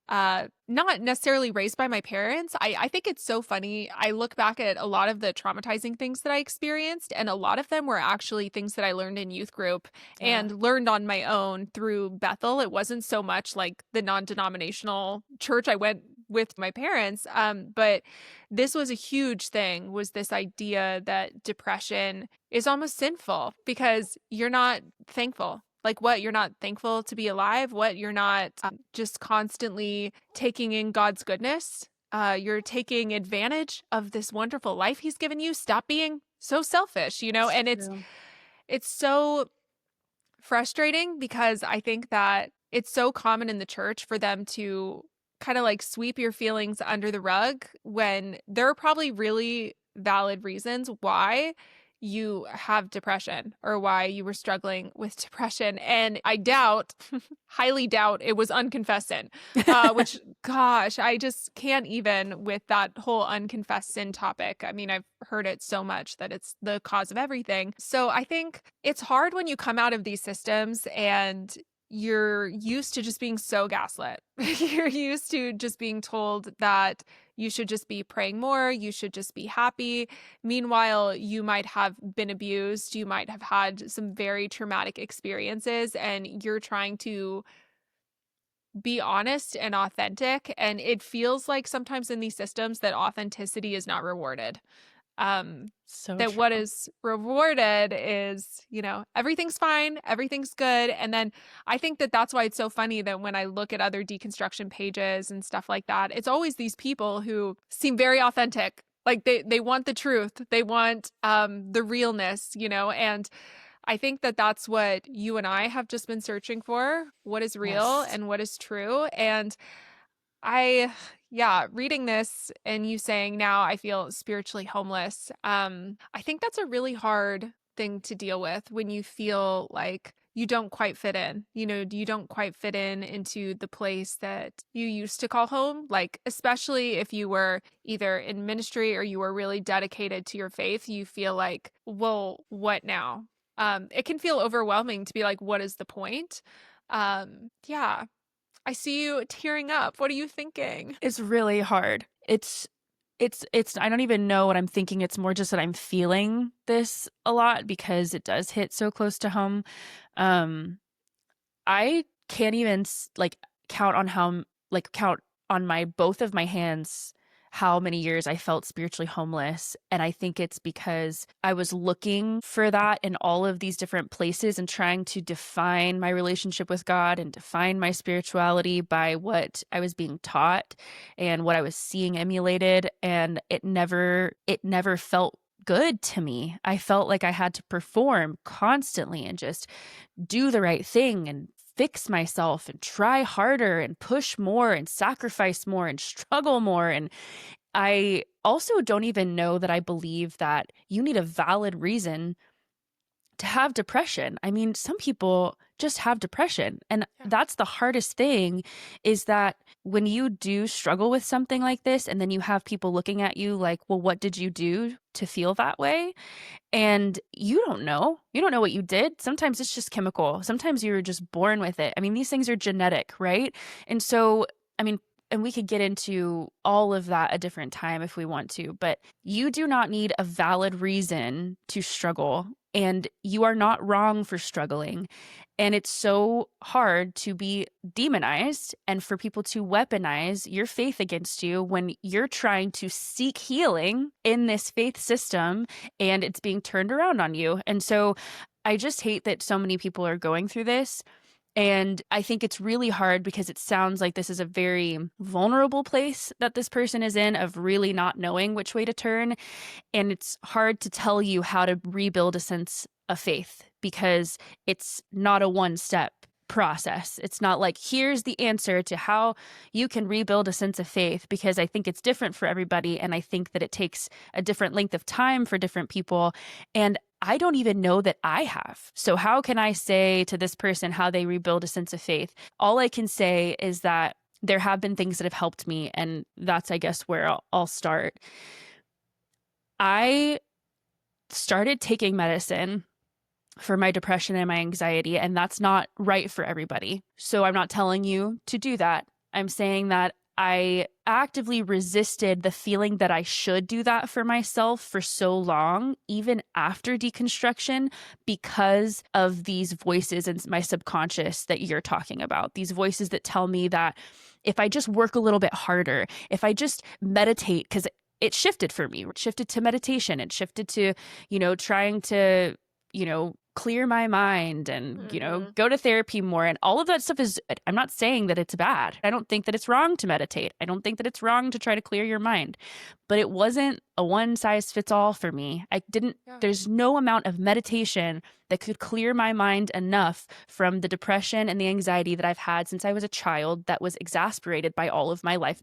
not necessarily raised by my parents. I think it's so funny. I look back at a lot of the traumatizing things that I experienced, and a lot of them were actually things that I learned in youth group and learned on my own through Bethel. It wasn't so much like the non-denominational church I went with my parents. But this was a huge thing, was this idea that depression is almost sinful because you're not thankful. Like, what? You're not thankful to be alive? What? You're not just constantly taking in God's goodness? You're taking advantage of this wonderful life he's given you. Stop being so selfish, and it's so frustrating because I think that it's so common in the church for them to kind of like sweep your feelings under the rug when there are probably really valid reasons why you have depression or why you were struggling with depression. And I highly doubt it was unconfessed sin, which, gosh, I just can't even with that whole unconfessed sin topic. I mean, I've heard it so much that it's the cause of everything. So I think it's hard when you come out of these systems and you're used to just being so gaslit. You're used to just being told that you should just be praying more. You should just be happy. Meanwhile, you might have been abused. You might have had some very traumatic experiences, and you're trying to be honest and authentic. And it feels like sometimes in these systems that authenticity is not rewarded. So that what true. is rewarded is, everything's fine, everything's good. And then I think that that's why it's so funny that when I look at other deconstruction pages and stuff like that, it's always these people who seem very authentic. Like they want the truth. They want the realness, and I think that that's what you and I have just been searching for, what is real Yes. and what is true. And I yeah, reading this and you saying now I feel spiritually homeless. I think that's a really hard thing to deal with when you feel like you don't quite fit in. You don't quite fit in into the place that you used to call home, like especially if you were either in ministry or you were really dedicated to your faith, you feel like, "Well, what now?" It can feel overwhelming to be like, "What is the point?" Yeah, I see you tearing up. What are you thinking? It's really hard. It's I don't even know what I'm thinking. It's more just that I'm feeling this a lot because it does hit so close to home. Um, I can't even like count on count on my both of my hands how many years I felt spiritually homeless. And I think it's because I was looking for that in all of these different places and trying to define my relationship with God and define my spirituality by what I was being taught and what I was seeing emulated. And it never felt good to me. I felt like I had to perform constantly and just do the right thing and fix myself and try harder and push more and sacrifice more and struggle more. And I also don't even know that I believe that you need a valid reason to have depression. I mean, some people just have depression. And Yeah. that's the hardest thing is that when you do struggle with something like this, and then you have people looking at you like, well, what did you do to feel that way? And you don't know. You don't know what you did. Sometimes it's just chemical. Sometimes you're just born with it. I mean, these things are genetic, right? And so, I mean, and we could get into all of that a different time if we want to, but you do not need a valid reason to struggle. And you are not wrong for struggling. And it's so hard to be demonized and for people to weaponize your faith against you when you're trying to seek healing in this faith system and it's being turned around on you. And so I just hate that so many people are going through this. And I think it's really hard because it sounds like this is a very vulnerable place that this person is in, of really not knowing which way to turn. And it's hard to tell you how to rebuild a sense of faith because it's not a one step process. It's not like, here's the answer to how you can rebuild a sense of faith, because I think it's different for everybody. And I think that it takes a different length of time for different people. And I don't even know that I have. So, how can I say to this person how they rebuild a sense of faith? All I can say is that there have been things that have helped me. And that's, I guess, where I'll start. I started taking medicine for my depression and my anxiety, and that's not right for everybody. So I'm not telling you to do that. I'm saying that I actively resisted the feeling that I should do that for myself for so long, even after deconstruction, because of these voices in my subconscious that you're talking about. These voices that tell me that if I just work a little bit harder, if I just meditate, because it shifted for me. It shifted to meditation. It shifted to, trying to, clear my mind and, Mhm. go to therapy more. And all of that stuff I'm not saying that it's bad. I don't think that it's wrong to meditate. I don't think that it's wrong to try to clear your mind. But it wasn't a one size fits all for me. Yeah. There's no amount of meditation that could clear my mind enough from the depression and the anxiety that I've had since I was a child that was exasperated by all of my lifelong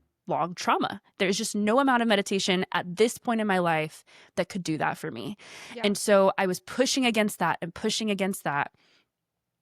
trauma. There's just no amount of meditation at this point in my life that could do that for me. Yeah. And so I was pushing against that and pushing against that.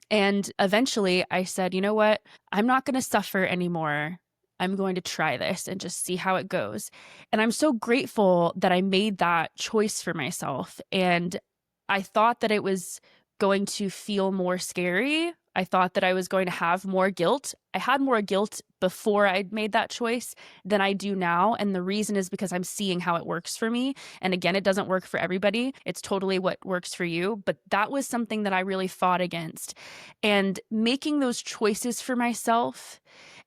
And eventually I said, you know what? I'm not going to suffer anymore. I'm going to try this and just see how it goes. And I'm so grateful that I made that choice for myself. And I thought that it was going to feel more scary. I thought that I was going to have more guilt. I had more guilt before I made that choice than I do now. And the reason is because I'm seeing how it works for me. And again, it doesn't work for everybody. It's totally what works for you. But that was something that I really fought against. And making those choices for myself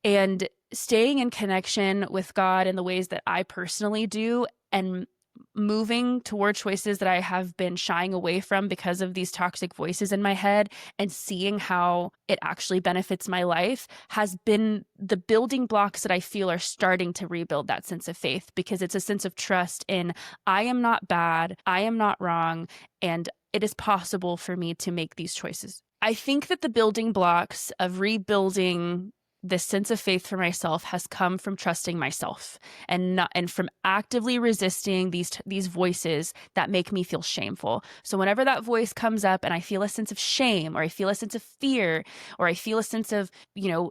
and staying in connection with God in the ways that I personally do, and moving toward choices that I have been shying away from because of these toxic voices in my head, and seeing how it actually benefits my life has been the building blocks that I feel are starting to rebuild that sense of faith, because it's a sense of trust in I am not bad, I am not wrong, and it is possible for me to make these choices. I think that the building blocks of rebuilding this sense of faith for myself has come from trusting myself, and from actively resisting these voices that make me feel shameful. So whenever that voice comes up and I feel a sense of shame, or I feel a sense of fear, or I feel a sense of,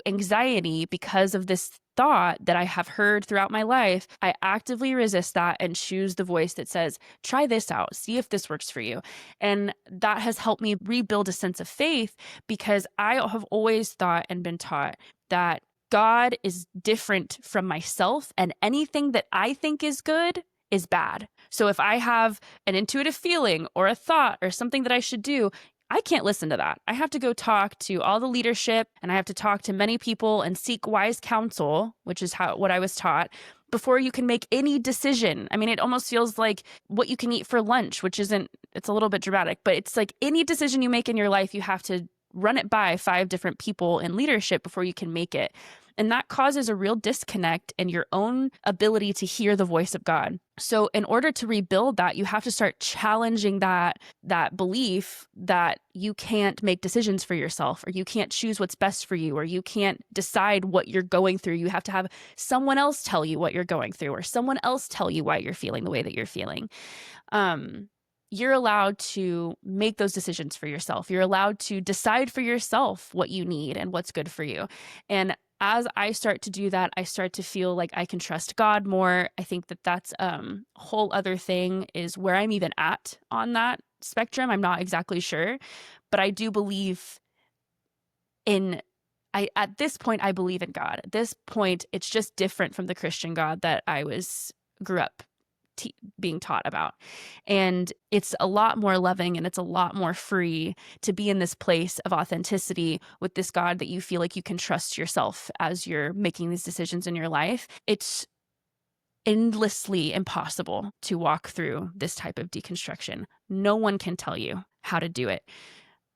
anxiety because of this thought that I have heard throughout my life, I actively resist that and choose the voice that says, try this out, see if this works for you. And that has helped me rebuild a sense of faith, because I have always thought and been taught that God is different from myself, and anything that I think is good is bad. So if I have an intuitive feeling or a thought or something that I should do, I can't listen to that. I have to go talk to all the leadership, and I have to talk to many people and seek wise counsel, which is what I was taught, before you can make any decision. I mean, it almost feels like what you can eat for lunch, which it's a little bit dramatic, but it's like any decision you make in your life, you have to run it by 5 different people in leadership before you can make it. And that causes a real disconnect in your own ability to hear the voice of God. So in order to rebuild that, you have to start challenging that belief that you can't make decisions for yourself, or you can't choose what's best for you, or you can't decide what you're going through. You have to have someone else tell you what you're going through, or someone else tell you why you're feeling the way that you're feeling. You're allowed to make those decisions for yourself. You're allowed to decide for yourself what you need and what's good for you. And as I start to do that, I start to feel like I can trust God more. I think that that's a whole other thing, is where I'm even at on that spectrum. I'm not exactly sure, but I do believe at this point, I believe in God. At this point, it's just different from the Christian God that I grew up being taught about. And it's a lot more loving, and it's a lot more free to be in this place of authenticity with this God that you feel like you can trust yourself as you're making these decisions in your life. It's endlessly impossible to walk through this type of deconstruction. No one can tell you how to do it,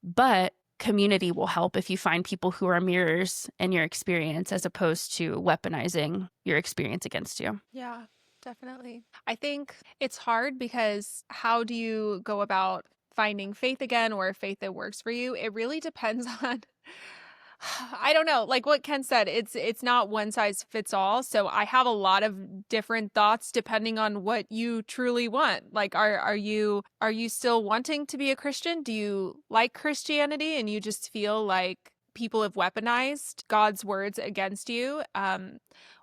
but community will help if you find people who are mirrors in your experience, as opposed to weaponizing your experience against you. Yeah. Definitely. I think it's hard because how do you go about finding faith again, or a faith that works for you? It really depends on I don't know. Like what Ken said, it's not one size fits all. So I have a lot of different thoughts depending on what you truly want. Like are you still wanting to be a Christian? Do you like Christianity and you just feel like people have weaponized God's words against you?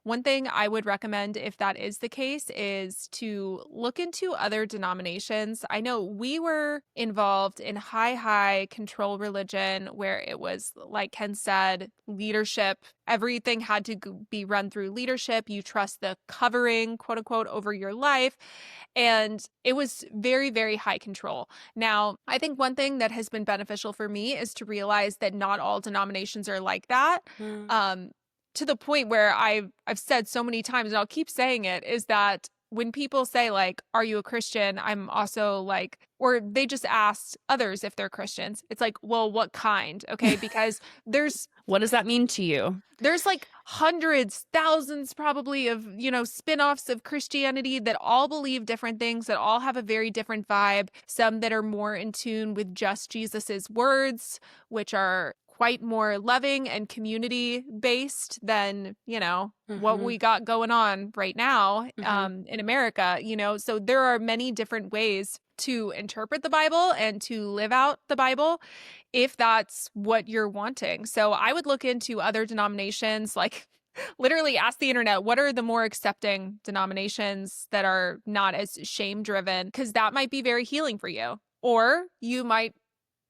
One thing I would recommend, if that is the case, is to look into other denominations. I know we were involved in high control religion, where it was, like Ken said, leadership. Everything had to be run through leadership. You trust the covering, quote unquote, over your life. And it was very, very high control. Now, I think one thing that has been beneficial for me is to realize that not all denominations are like that. To the point where I've said so many times, and I'll keep saying it, is that when people say like, are you a Christian? I'm also like, or they just ask others if they're Christians. It's like, well, what kind? Okay. Because what does that mean to you? There's like hundreds, thousands probably of, spin-offs of Christianity that all believe different things, that all have a very different vibe. Some that are more in tune with just Jesus's words, which are quite more loving and community based than, what we got going on right now in America, So there are many different ways to interpret the Bible and to live out the Bible, if that's what you're wanting. So I would look into other denominations, like literally ask the internet, what are the more accepting denominations that are not as shame driven? Because that might be very healing for you. Or you might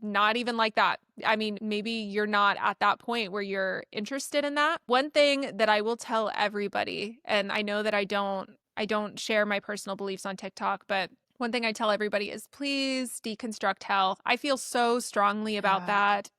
not even like that. I mean, maybe you're not at that point where you're interested in that. One thing that I will tell everybody, and I know that I don't share my personal beliefs on TikTok, but one thing I tell everybody is please deconstruct hell. I feel so strongly about that.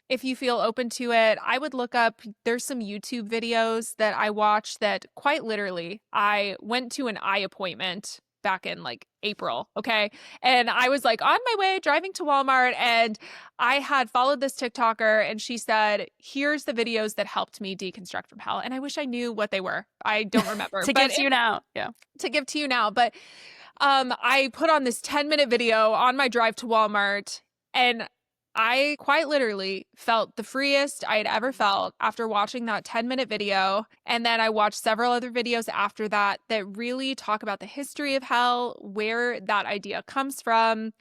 If you feel open to it, I would look up, there's some YouTube videos that I watch that quite literally, I went to an eye appointment back in like April. Okay. And I was like on my way driving to Walmart, and I had followed this TikToker, and she said, here's the videos that helped me deconstruct from hell. And I wish I knew what they were. I don't remember. To give to you now. Yeah. To give to you now. But I put on this 10-minute video on my drive to Walmart, and I quite literally felt the freest I had ever felt after watching that 10-minute video. And then I watched several other videos after that that really talk about the history of hell, where that idea comes from,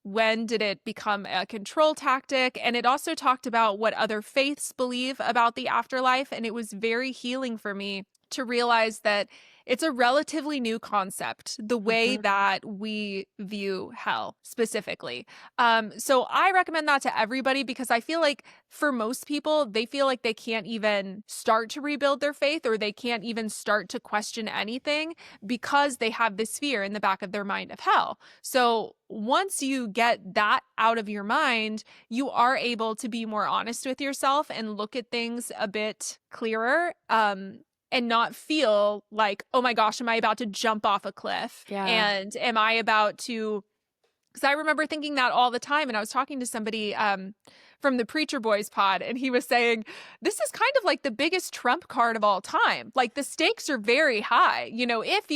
when did it become a control tactic? And it also talked about what other faiths believe about the afterlife. And it was very healing for me to realize that it's a relatively new concept, the way that we view hell specifically. So I recommend that to everybody, because I feel like for most people, they feel like they can't even start to rebuild their faith, or they can't even start to question anything because they have this fear in the back of their mind of hell. So once you get that out of your mind, you are able to be more honest with yourself and look at things a bit clearer. And not feel like, oh my gosh, am I about to jump off a cliff? Yeah. And am I about to, because I remember thinking that all the time. And I was talking to somebody from the Preacher Boys pod, and he was saying, this is kind of like the biggest trump card of all time. Like, the stakes are very high. You know, if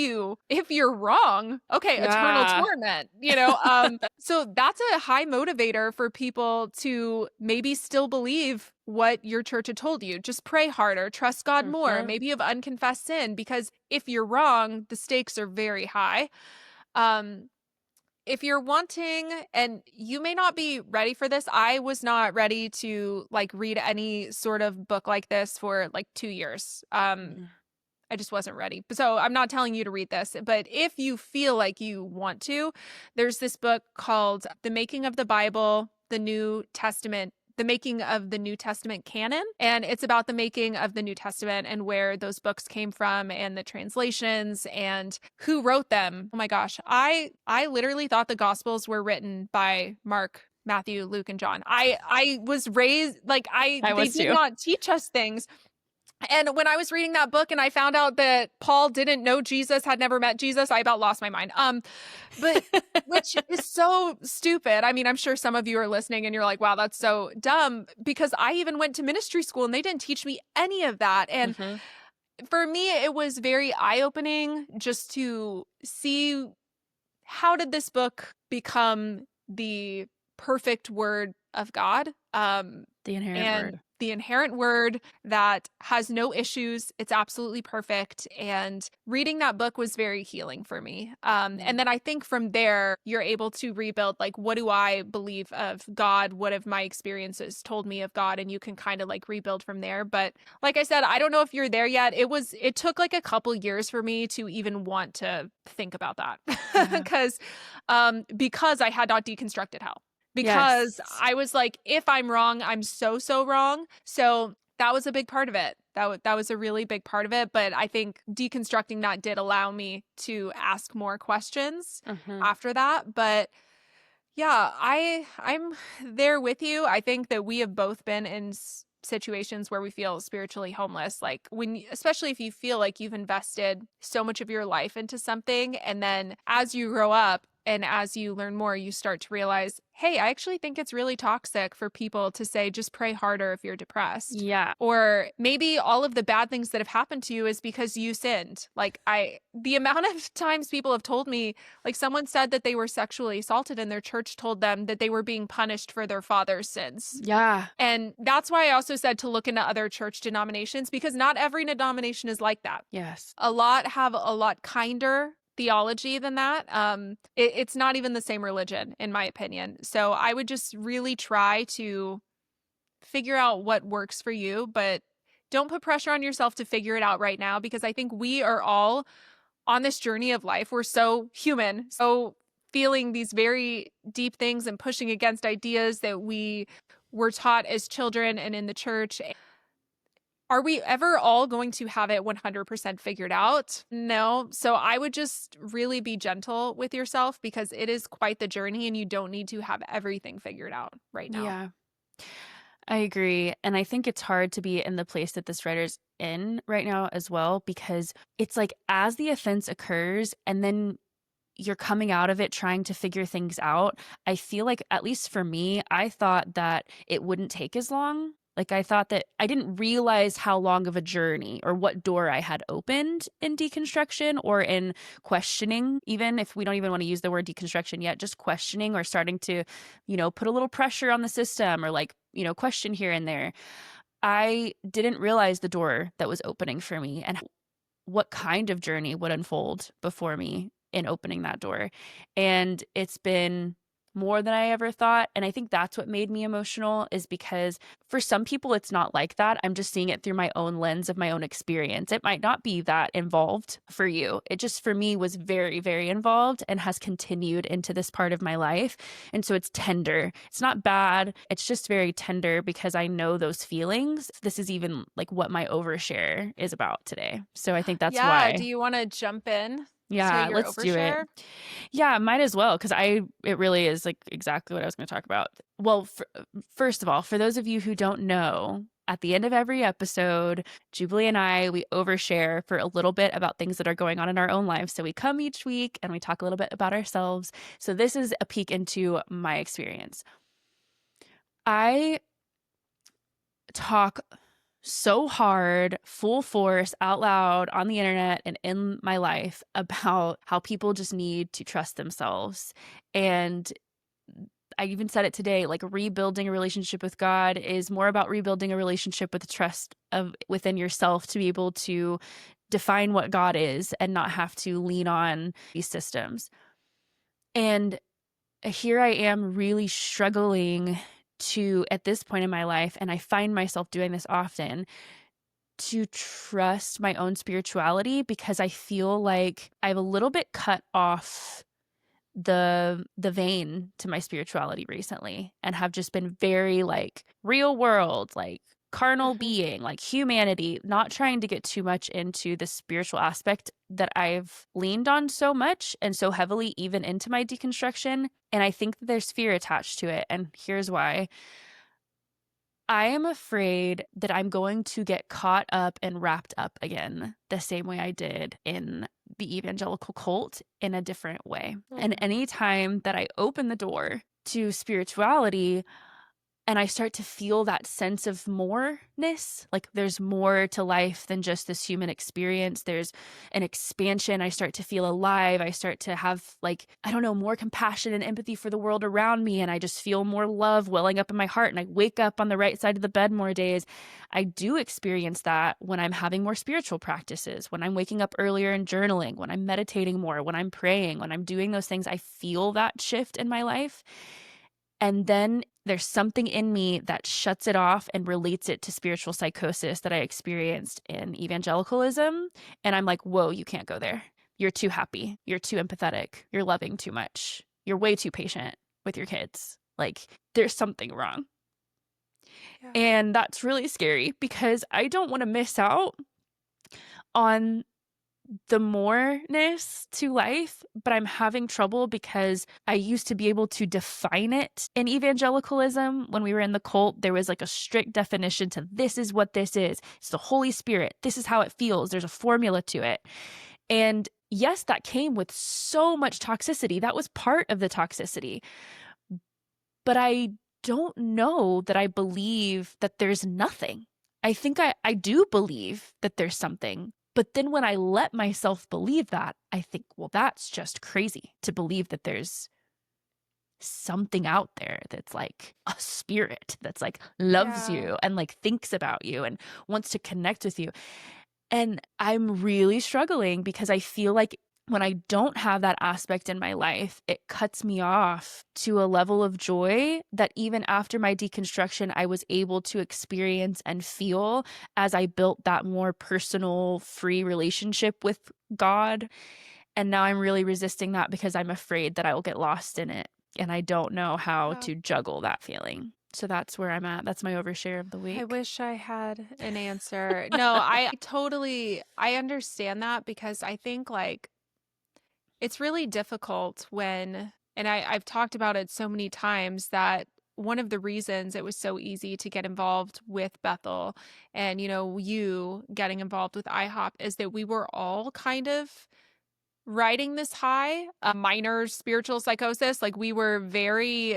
you're wrong, okay, eternal torment, you know? So that's a high motivator for people to maybe still believe what your church had told you. Just pray harder, trust God more. Maybe you have unconfessed sin, because if you're wrong, the stakes are very high. If you're wanting, and you may not be ready for this, I was not ready to like read any sort of book like this for like 2 years. I just wasn't ready. So I'm not telling you to read this, but if you feel like you want to, there's this book called The Making of the Bible, the New Testament, the making of the New Testament canon. And it's about the making of the New Testament and where those books came from and the translations and who wrote them. Oh my gosh. I literally thought the Gospels were written by Mark, Matthew, Luke, and John. I was raised like they did not teach us things. And when I was reading that book and I found out that Paul didn't know Jesus, had never met Jesus, I about lost my mind. But which is so stupid. I mean, I'm sure some of you are listening and you're like, wow, that's so dumb, because I even went to ministry school and they didn't teach me any of that. And for me, it was very eye-opening just to see, how did this book become the perfect word of God? The inherent word. The inherent word that has no issues. It's absolutely perfect. And reading that book was very healing for me. And then I think from there, you're able to rebuild, like, what do I believe of God? What have my experiences told me of God? And you can kind of like rebuild from there. But like I said, I don't know if you're there yet. It took like a couple years for me to even want to think about that because I had not deconstructed hell. Because I was like, if I'm wrong, I'm so wrong. So that was a big part of it. That was a really big part of it. But I think deconstructing that did allow me to ask more questions after that. But yeah, I'm there with you. I think that we have both been in situations where we feel spiritually homeless, like especially if you feel like you've invested so much of your life into something, and then as you grow up and as you learn more, you start to realize, hey, I actually think it's really toxic for people to say, just pray harder if you're depressed. Yeah. Or maybe all of the bad things that have happened to you is because you sinned. Like the amount of times people have told me, like someone said that they were sexually assaulted and their church told them that they were being punished for their father's sins. Yeah. And that's why I also said to look into other church denominations, because not every denomination is like that. Yes. A lot have a lot kinder theology than that. It's not even the same religion, in my opinion. So I would just really try to figure out what works for you, but don't put pressure on yourself to figure it out right now, because I think we are all on this journey of life. We're so human, so feeling these very deep things and pushing against ideas that we were taught as children and in the church. Are we ever all going to have it 100% figured out? No. So I would just really be gentle with yourself, because it is quite the journey and you don't need to have everything figured out right now. Yeah. I agree. And I think it's hard to be in the place that this writer's in right now as well, because it's like as the offense occurs and then you're coming out of it trying to figure things out. I feel like, at least for me, I thought that it wouldn't take as long. Like, I thought that I didn't realize how long of a journey or what door I had opened in deconstruction or in questioning, even if we don't even want to use the word deconstruction yet, just questioning or starting to, put a little pressure on the system or like, question here and there. I didn't realize the door that was opening for me and what kind of journey would unfold before me in opening that door. And it's been more than I ever thought. And I think that's what made me emotional, is because for some people, it's not like that. I'm just seeing it through my own lens of my own experience. It might not be that involved for you. It just, for me, was very, very involved and has continued into this part of my life. And so it's tender. It's not bad. It's just very tender because I know those feelings. This is even like what my overshare is about today. So I think that's Yeah. Do why. you want to jump in to Yeah, your let's do it. overshare? Yeah, might as well, because it really is like exactly what I was going to talk about. Well, first of all, for those of you who don't know, at the end of every episode, Jubilee and we overshare for a little bit about things that are going on in our own lives. So we come each week and we talk a little bit about ourselves. So this is a peek into my experience. I talk so hard, full force, out loud on the internet and in my life about how people just need to trust themselves. And I even said it today, like rebuilding a relationship with God is more about rebuilding a relationship with trust of within yourself to be able to define what God is and not have to lean on these systems. And here I am really struggling to, at this point in my life, and I find myself doing this often, to trust my own spirituality, because I feel like I've a little bit cut off the vein to my spirituality recently and have just been very like real world, like carnal Mhm. being, like humanity, not trying to get too much into the spiritual aspect that I've leaned on so much and so heavily even into my deconstruction. And I think that there's fear attached to it. And here's why. I am afraid that I'm going to get caught up and wrapped up again the same way I did in the evangelical cult, in a different way. And Mm. anytime that I open the door to spirituality, and I start to feel that sense of moreness, like there's more to life than just this human experience. There's an expansion. I start to feel alive. I start to have, like, I don't know, more compassion and empathy for the world around me. And I just feel more love welling up in my heart. And I wake up on the right side of the bed more days. I do experience that when I'm having more spiritual practices, when I'm waking up earlier and journaling, when I'm meditating more, when I'm praying, when I'm doing those things. I feel that shift in my life. And then there's something in me that shuts it off and relates it to spiritual psychosis that I experienced in evangelicalism. And I'm like, whoa, you can't go there. You're too happy. You're too empathetic. You're loving too much. You're way too patient with your kids. Like, there's something wrong. Yeah. And that's really scary because I don't want to miss out on the moreness to life, but I'm having trouble because I used to be able to define it in evangelicalism. When we were in the cult, there was like a strict definition to this is what this is. It's the Holy Spirit. This is how it feels. There's a formula to it. And yes, that came with so much toxicity. That was part of the toxicity. But I don't know that I believe that there's nothing. I think I do believe that there's something. But then when I let myself believe that, I think, well, that's just crazy to believe that there's something out there that's like a spirit that's like loves Yeah. you and like thinks about you and wants to connect with you. And I'm really struggling because I feel like when I don't have that aspect in my life, it cuts me off to a level of joy that even after my deconstruction, I was able to experience and feel as I built that more personal, free relationship with God. And now I'm really resisting that because I'm afraid that I will get lost in it. And I don't know how Yeah. to juggle that feeling. So that's where I'm at. That's my overshare of the I week. wish I had an answer. No, I understand that because I think like it's really difficult when, and I've talked about it so many times that one of the reasons it was so easy to get involved with Bethel and, you getting involved with IHOP is that we were all kind of riding this high, a minor spiritual psychosis. Like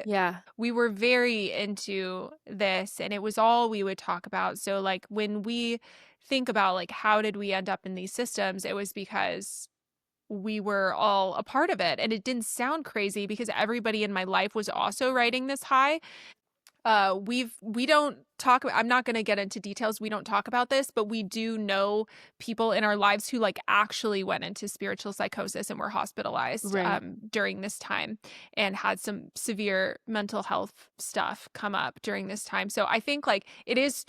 Yeah. we were very into this and it was all we would talk about. So like when we think about like how did we end up in these systems, it was because we were all a part of it. And it didn't sound crazy because everybody in my life was also riding this high. We don't talk I'm not going to get into details. We don't talk about this, but we do know people in our lives who like actually went into spiritual psychosis and were hospitalized Right. during this time and had some severe mental health stuff come up during this time. So I think like it's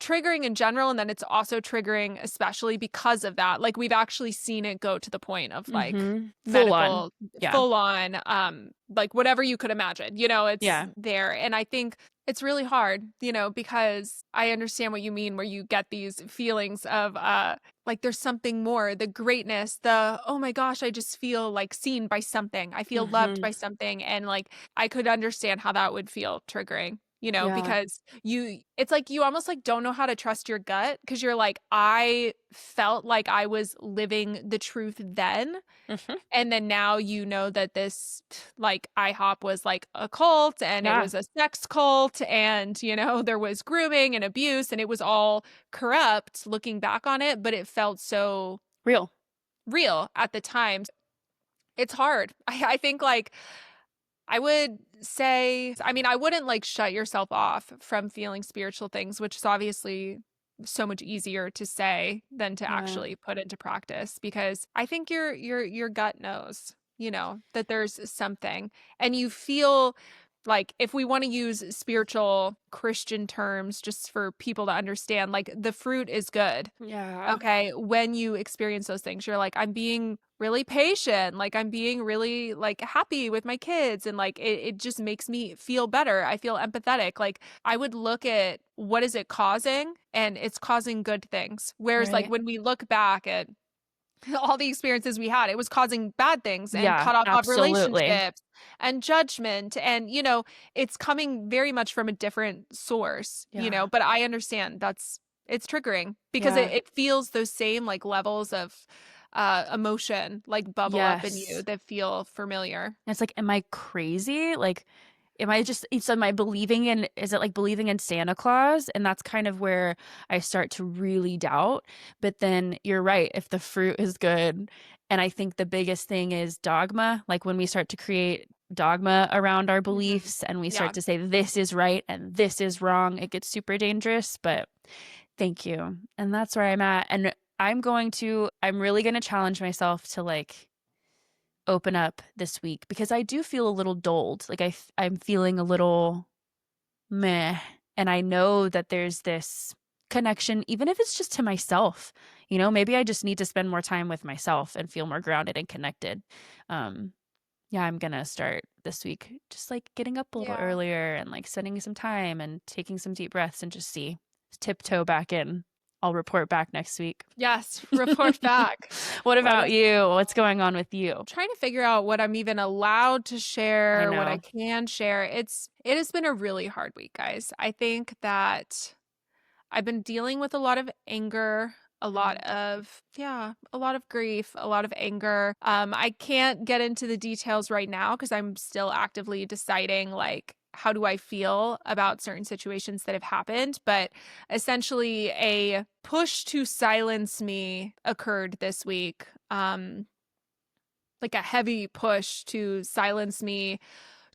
triggering in general, and then it's also triggering especially because of that. Like we've actually seen it go to the point of like Full on. medical Yeah. full on like whatever you could imagine, it's Yeah. there. And I think it's really hard, because I understand what you mean where you get these feelings of like there's something more, the greatness, the oh my gosh, I just feel like seen by something. I feel loved hmm by something, and like I could understand how that would feel triggering. Yeah. Because it's like you almost like don't know how to trust your gut because you're like, I felt like I was living the truth then. hmm And then now that this like IHOP was like a cult and it Yeah. was a sex cult and there was grooming and abuse and it was all corrupt looking back on it, but it felt so Real. real at the time. It's hard. I think like I would say, I mean, I wouldn't like shut yourself off from feeling spiritual things, which is obviously so much easier to say than to Yeah. actually put into practice because I think your gut knows, that there's something and you feel like if we want to use spiritual Christian terms just for people to understand, like the fruit is good. Yeah. Okay, when you experience those things, you're like, I'm being really patient, like I'm being really like happy with my kids, and like it just makes me feel better. I feel empathetic. Like I would look at what is it causing, and it's causing good things. Whereas like Right. when we look back at all the experiences we had, it was causing bad things and Yeah. cut off of Absolutely. relationships and judgment. And, it's coming very much from a different source, Yeah. but I understand it's triggering because it, Yeah. it feels those same like levels of emotion like bubble up in you Yes. that feel familiar. And it's like, am I crazy? Like, am I believing in, is it like believing in Santa Claus? And that's kind of where I start to really doubt. But then you're right, if the fruit is good. And I think the biggest thing is dogma. Like when we start to create dogma around our Mhm. beliefs and we Yeah. start to say this is right and this is wrong, it gets super dangerous. But thank you. And that's where I'm at. And I'm really going to challenge myself to like open up this week because I do feel a little dulled. Like I'm feeling a little meh. And I know that there's this connection, even if it's just to myself. Maybe I just need to spend more time with myself and feel more grounded and connected. Um, yeah, I'm gonna start this week just like getting up a little Yeah. earlier and like spending some time and taking some deep breaths and just tiptoe back in. I'll report back next week. Yes. Report back. What Let about us you? What's going on with you? trying to figure out what I'm even allowed to I share, what I know. can share. It has been a really hard week, guys. I think that I've been dealing with a lot of anger, a lot of grief, a lot of anger. I can't get into the details right now because I'm still actively deciding like how do I feel about certain situations that have happened, but essentially a push to silence me occurred this week. Like a heavy push to silence me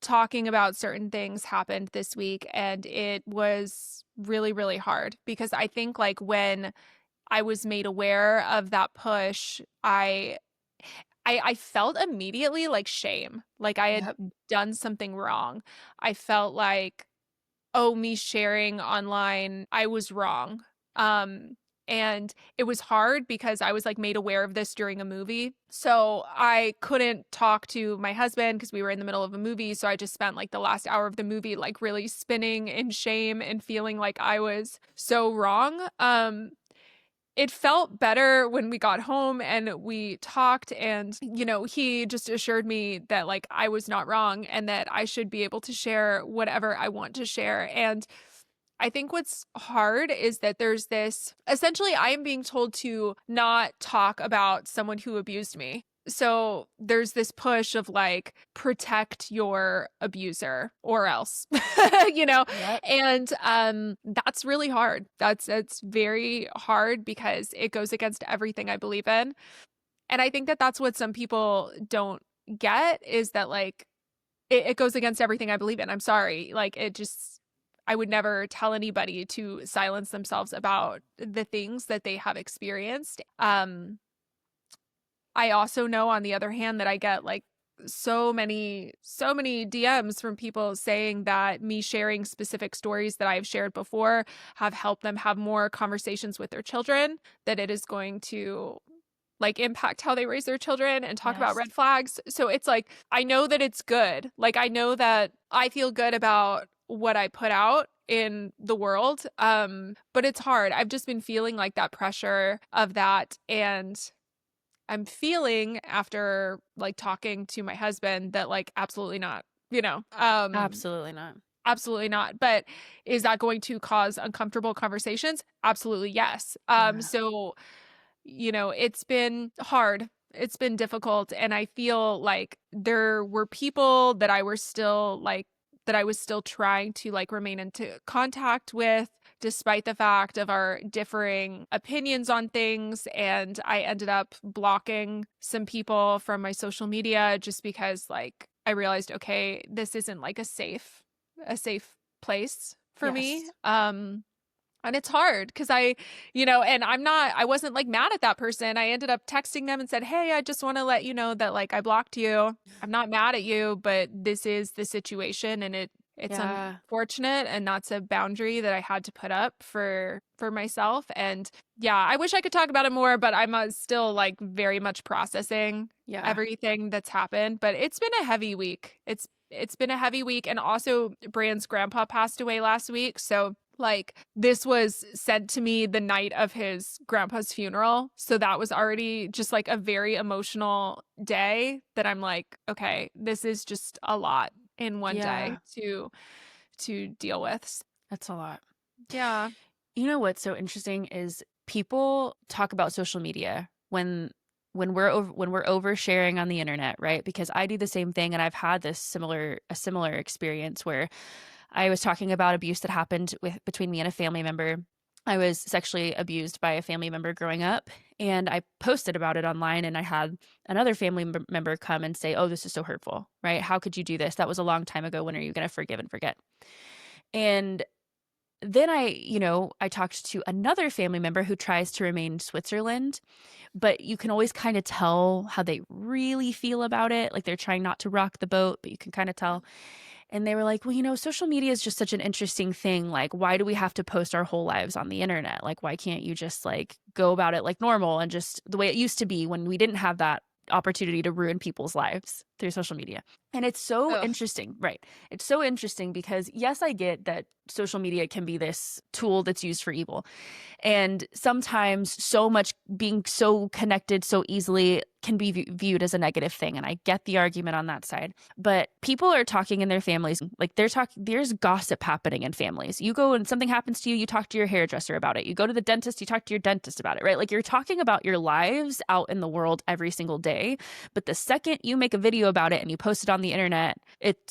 talking about certain things happened this week, and it was really really hard because I think like when I was made aware of that push, I felt immediately like shame, like I had Yep. done something wrong. I felt like, oh, me sharing online, I was wrong. Um, and it was hard because I was like made aware of this during a movie. So I couldn't talk to my husband because we were in the middle of a movie. So I just spent like the last hour of the movie like really spinning in shame and feeling like I was so wrong. it felt better when we got home and we talked, and he just assured me that like I was not wrong and that I should be able to share whatever I want to share. And I think what's hard is that there's this, essentially I am being told to not talk about someone who abused me. So there's this push of like, protect your abuser or else, you know? Yep. And that's really hard. That's very hard because it goes against everything I believe in. And I think that that's what some people don't get, is that like it goes against everything I believe in. I'm sorry. Like it just, I would never tell anybody to silence themselves about the things that they have experienced. I also know, on the other hand, that I get like so many DMs from people saying that me sharing specific stories that I've shared before have helped them have more conversations with their children, that it is going to like impact how they raise their children and talk about Yes. red flags. So it's like, I know that it's good. Like, I know that I feel good about what I put out in the world. But it's hard. I've just been feeling like that pressure of that. And I'm feeling, after like talking to my husband, that like absolutely not, Absolutely not. absolutely not. But is that going to cause uncomfortable conversations? Absolutely yes. Yeah. So it's been hard. It's been difficult. And I feel like there were people that I was still trying to like remain into contact with, despite the fact of our differing opinions on things. And I ended up blocking some people from my social media just because like I realized, okay, this isn't like a safe place for me. Yes. And it's hard because and I wasn't like mad at that person. I ended up texting them and said, "Hey, I just want to let you know that like I blocked you. I'm not mad at you, but this is the situation, and it's Yeah. unfortunate, and that's a boundary that I had to put up for myself." And yeah, I wish I could talk about it more, but I'm still like very much processing Yeah. everything that's happened. But it's been a heavy week. It's been a heavy week, and also Brand's grandpa passed away last week, so like this was sent to me the night of his grandpa's funeral. So that was already just like a very emotional day that I'm like, okay, this is just a lot in one day Yeah. to deal with. That's a lot. Yeah. You know what's so interesting is people talk about social media when we're oversharing on the internet, right? Because I do the same thing, and I've had a similar experience where I was talking about abuse that happened between me and a family member. I was sexually abused by a family member growing up, and I posted about it online, and I had another family member come and say, "Oh, this is so hurtful," right? How could you do this? That was a long time ago. When are you going to forgive and forget? And then I talked to another family member who tries to remain Switzerland, but you can always kind of tell how they really feel about it. Like they're trying not to rock the boat, but you can kind of tell. And they were like, well, social media is just such an interesting thing. Like, why do we have to post our whole lives on the internet? Like, why can't you just like go about it like normal and just the way it used to be when we didn't have that opportunity to ruin people's lives through social media? And it's so Ugh. interesting, right? It's so interesting because yes, I get that social media can be this tool that's used for evil. And sometimes so much being so connected so easily can be viewed as a negative thing. And I get the argument on that side. But people are talking in their families, like there's gossip happening in families. You go and something happens to you, you talk to your hairdresser about it. You go to the dentist, you talk to your dentist about it, right? Like you're talking about your lives out in the world every single day. But the second you make a video about it and you post it on the internet,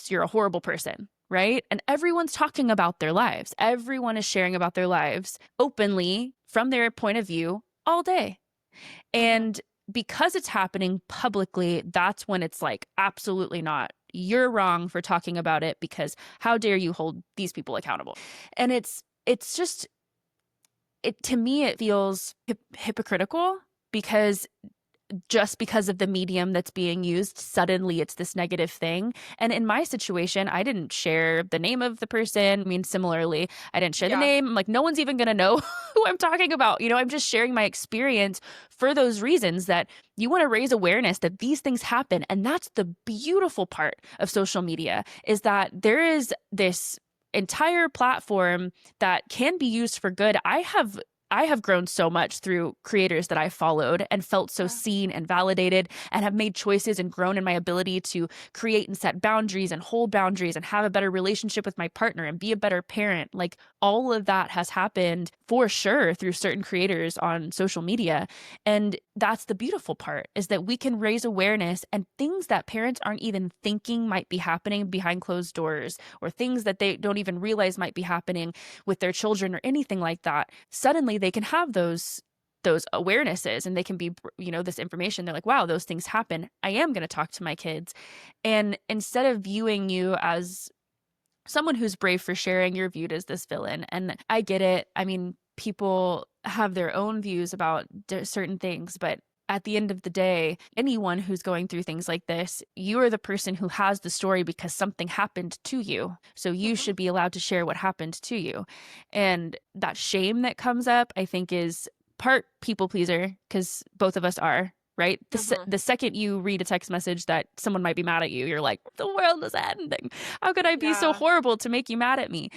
you're a horrible person. Right? And everyone's talking about their lives. Everyone is sharing about their lives openly from their point of view all day. And because it's happening publicly, that's when it's like, absolutely not. You're wrong for talking about it because how dare you hold these people accountable? And it's just, to me, it feels hypocritical because just because of the medium that's being used, suddenly it's this negative thing. And in my situation, I didn't share the name of the person. I mean, similarly, I didn't share the Yeah. name. I'm like, no one's even going to know who I'm talking about. I'm just sharing my experience for those reasons, that you want to raise awareness that these things happen. And that's the beautiful part of social media, is that there is this entire platform that can be used for good. I have I have grown so much through creators that I followed and felt so Yeah. seen and validated and have made choices and grown in my ability to create and set boundaries and hold boundaries and have a better relationship with my partner and be a better parent. Like all of that has happened for sure through certain creators on social media. And that's the beautiful part, is that we can raise awareness and things that parents aren't even thinking might be happening behind closed doors, or things that they don't even realize might be happening with their children or anything like that. Suddenly they can have those awarenesses, and they can be, this information. They're like, wow, those things happen. I am going to talk to my kids. And instead of viewing you as someone who's brave for sharing, you're viewed as this villain. And I get it. I mean, people have their own views about certain things, but at the end of the day, anyone who's going through things like this, you are the person who has the story because something happened to you. So you Mhm. should be allowed to share what happened to you. And that shame that comes up, I think, is part people pleaser, because both of us are. Right. Mhm. The second you read a text message that someone might be mad at you, you're like, the world is ending. How could I be so Yeah. horrible to make you mad at me?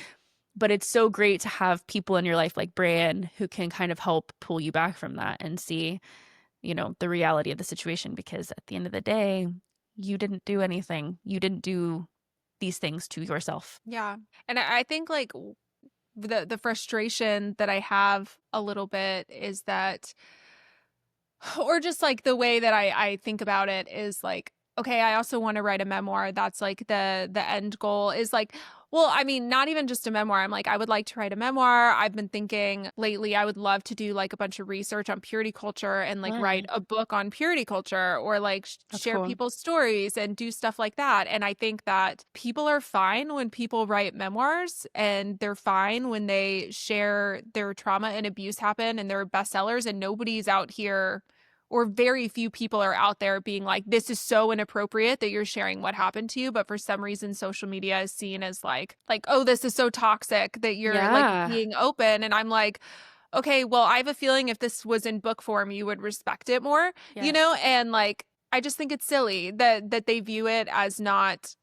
But it's so great to have people in your life like Bran who can kind of help pull you back from that and see, the reality of the situation. Because at the end of the day, you didn't do anything. You didn't do these things to yourself. Yeah. And I think like the frustration that I have a little bit is that, or just like the way that I think about it is like, okay, I also want to write a memoir. That's like the end goal is like, well, I mean, not even just a memoir. I'm like, I would like to write a memoir. I've been thinking lately, I would love to do like a bunch of research on purity culture and like write Mm, a book on purity culture, or like that's share cool. people's stories and do stuff like that. And I think that people are fine when people write memoirs, and they're fine when they share their trauma and abuse happen and they're bestsellers, and nobody's out here, or very few people are out there being like, this is so inappropriate that you're sharing what happened to you. But for some reason, social media is seen as like, oh, this is so toxic that you're like Yeah. being open. And I'm like, okay, well, I have a feeling if this was in book form, you would respect it more, Yes. and like, I just think it's silly that they view it as not,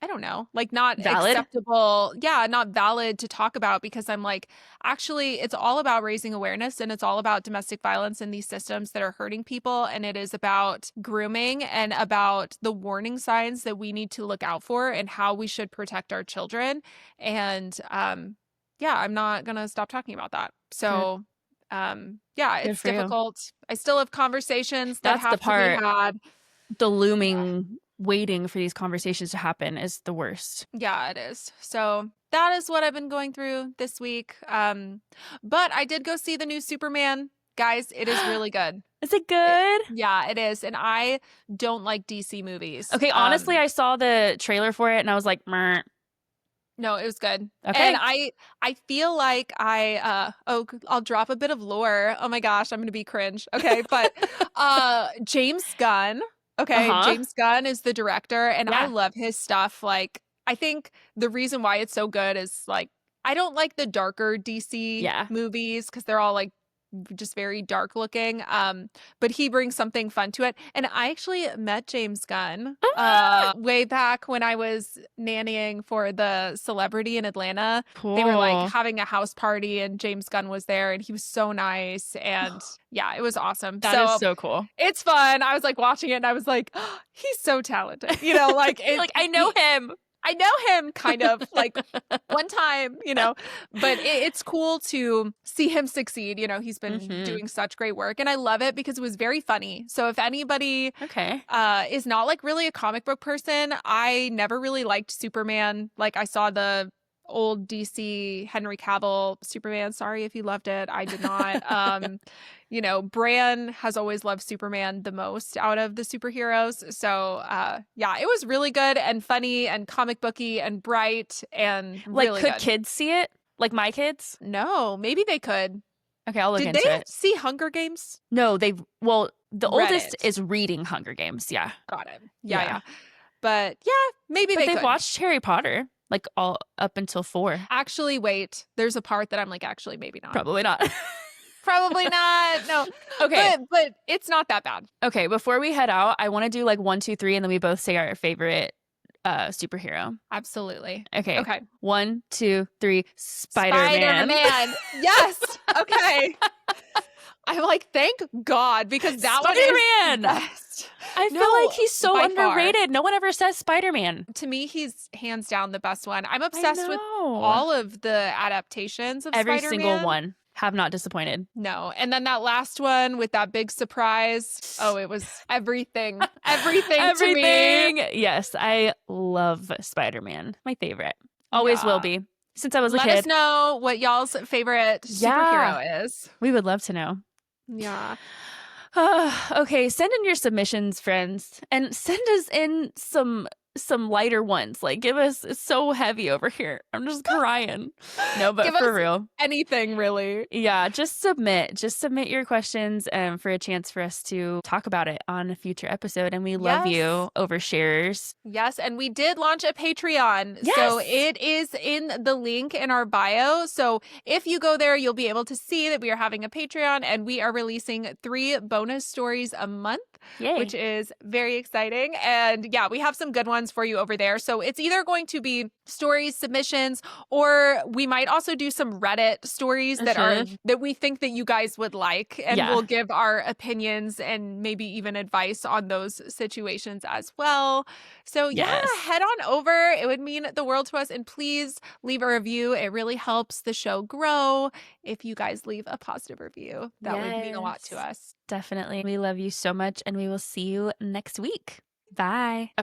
I don't know, like not Valid. acceptable. Yeah, not valid to talk about, because I'm like, actually, it's all about raising awareness, and it's all about domestic violence in these systems that are hurting people. And it is about grooming and about the warning signs that we need to look out for and how we should protect our children. And yeah, I'm not going to stop talking about that. Good. So, yeah, Good it's for you. difficult. I still have conversations that That's the have to be part. had. The Yeah. looming, waiting for these conversations to happen is the worst. Yeah, it is. So that is what I've been going through this week. But I did go see the new Superman. Guys, it is really good. Is it good? Yeah, it is. And I don't like DC movies. Okay, honestly, I saw the trailer for it and I was like, "Meh." No, it was good. And Okay. I feel like I'll drop a bit of lore. Oh my gosh, I'm going to be cringe. Okay, but James Gunn, okay, Uh-huh. James Gunn is the director, and I Yeah. love his stuff. Like, I think the reason why it's so good is like, I don't like the darker DC Yeah. movies because they're all like just very dark looking. But he brings something fun to it. And I actually met James Gunn Ah, way back when I was nannying for the celebrity in Atlanta. They were like cool. having a house party, and James Gunn was there, and he was so nice. And yeah, it was awesome. That is So so cool. it's fun. I was like watching it, and I was like, oh, he's so talented. Like You're like, I know him. I know him kind of like one time, but it's cool to see him succeed. He's been Mm-hmm. doing such great work, and I love it because it was very funny. So if anybody Okay. is not like really a comic book person, I never really liked Superman. Like I saw the old DC Henry Cavill Superman. Sorry if you loved it. I did not. Bran has always loved Superman the most out of the superheroes. So yeah, it was really good and funny and comic booky and bright and Like, really could good. kids see it? Like my kids? No, maybe they could. Okay, I'll look Did they into it. see Hunger Games? No, well, the Read oldest it. is reading Hunger Games. Yeah. Got it. Yeah, Yeah. yeah. But yeah, maybe But they they've could. watched Harry Potter, like all up until 4. Actually, wait. There's a part that I'm like, actually, maybe not. Probably not. Probably not. No. Okay. But it's not that bad. Okay. Before we head out, I want to do like 1, 2, 3, and then we both say our favorite superhero? Absolutely. Okay. Okay. 1, 2, 3. Spider-Man. Spider-Man. Yes. Okay. I'm like, thank God, because that one is the Spider-Man. best. I feel like No, he's so by far. underrated. No one ever says Spider-Man. To me, he's hands down the best one. I'm I obsessed with know. all of the adaptations of Every single Spider-Man. one. Have not disappointed. No. And then that last one with that big surprise. Oh, it was everything. Everything to me. Everything. Yes, I love Spider-Man. My favorite. Always will Yeah. be. Since I was a Let us kid. know what y'all's favorite Yeah. superhero is. We would love to know. Yeah. Okay, send in your submissions, friends, and send us in some lighter ones. Like, give us, it's so heavy over here. I'm just crying. No, but Give for us real. anything, really. Yeah, just submit your questions for a chance for us to talk about it on a future episode. And we love Yes. you, oversharers. Yes, and we did launch a Patreon. So Yes. it is in the link in our bio. So if you go there, you'll be able to see that we are having a Patreon and we are releasing 3 bonus stories a month, Yay. which is very exciting. And yeah, we have some good ones for you over there. So it's either going to be stories, submissions, or we might also do some Reddit stories that we think that you guys would like, and Yeah. we'll give our opinions and maybe even advice on those situations as well. So yeah, head on over. It would mean the world to us. And please leave a review. It really helps the show grow if you guys leave a positive review. That would mean a lot to us. Definitely. We love you so much, and we will see you next week. Bye.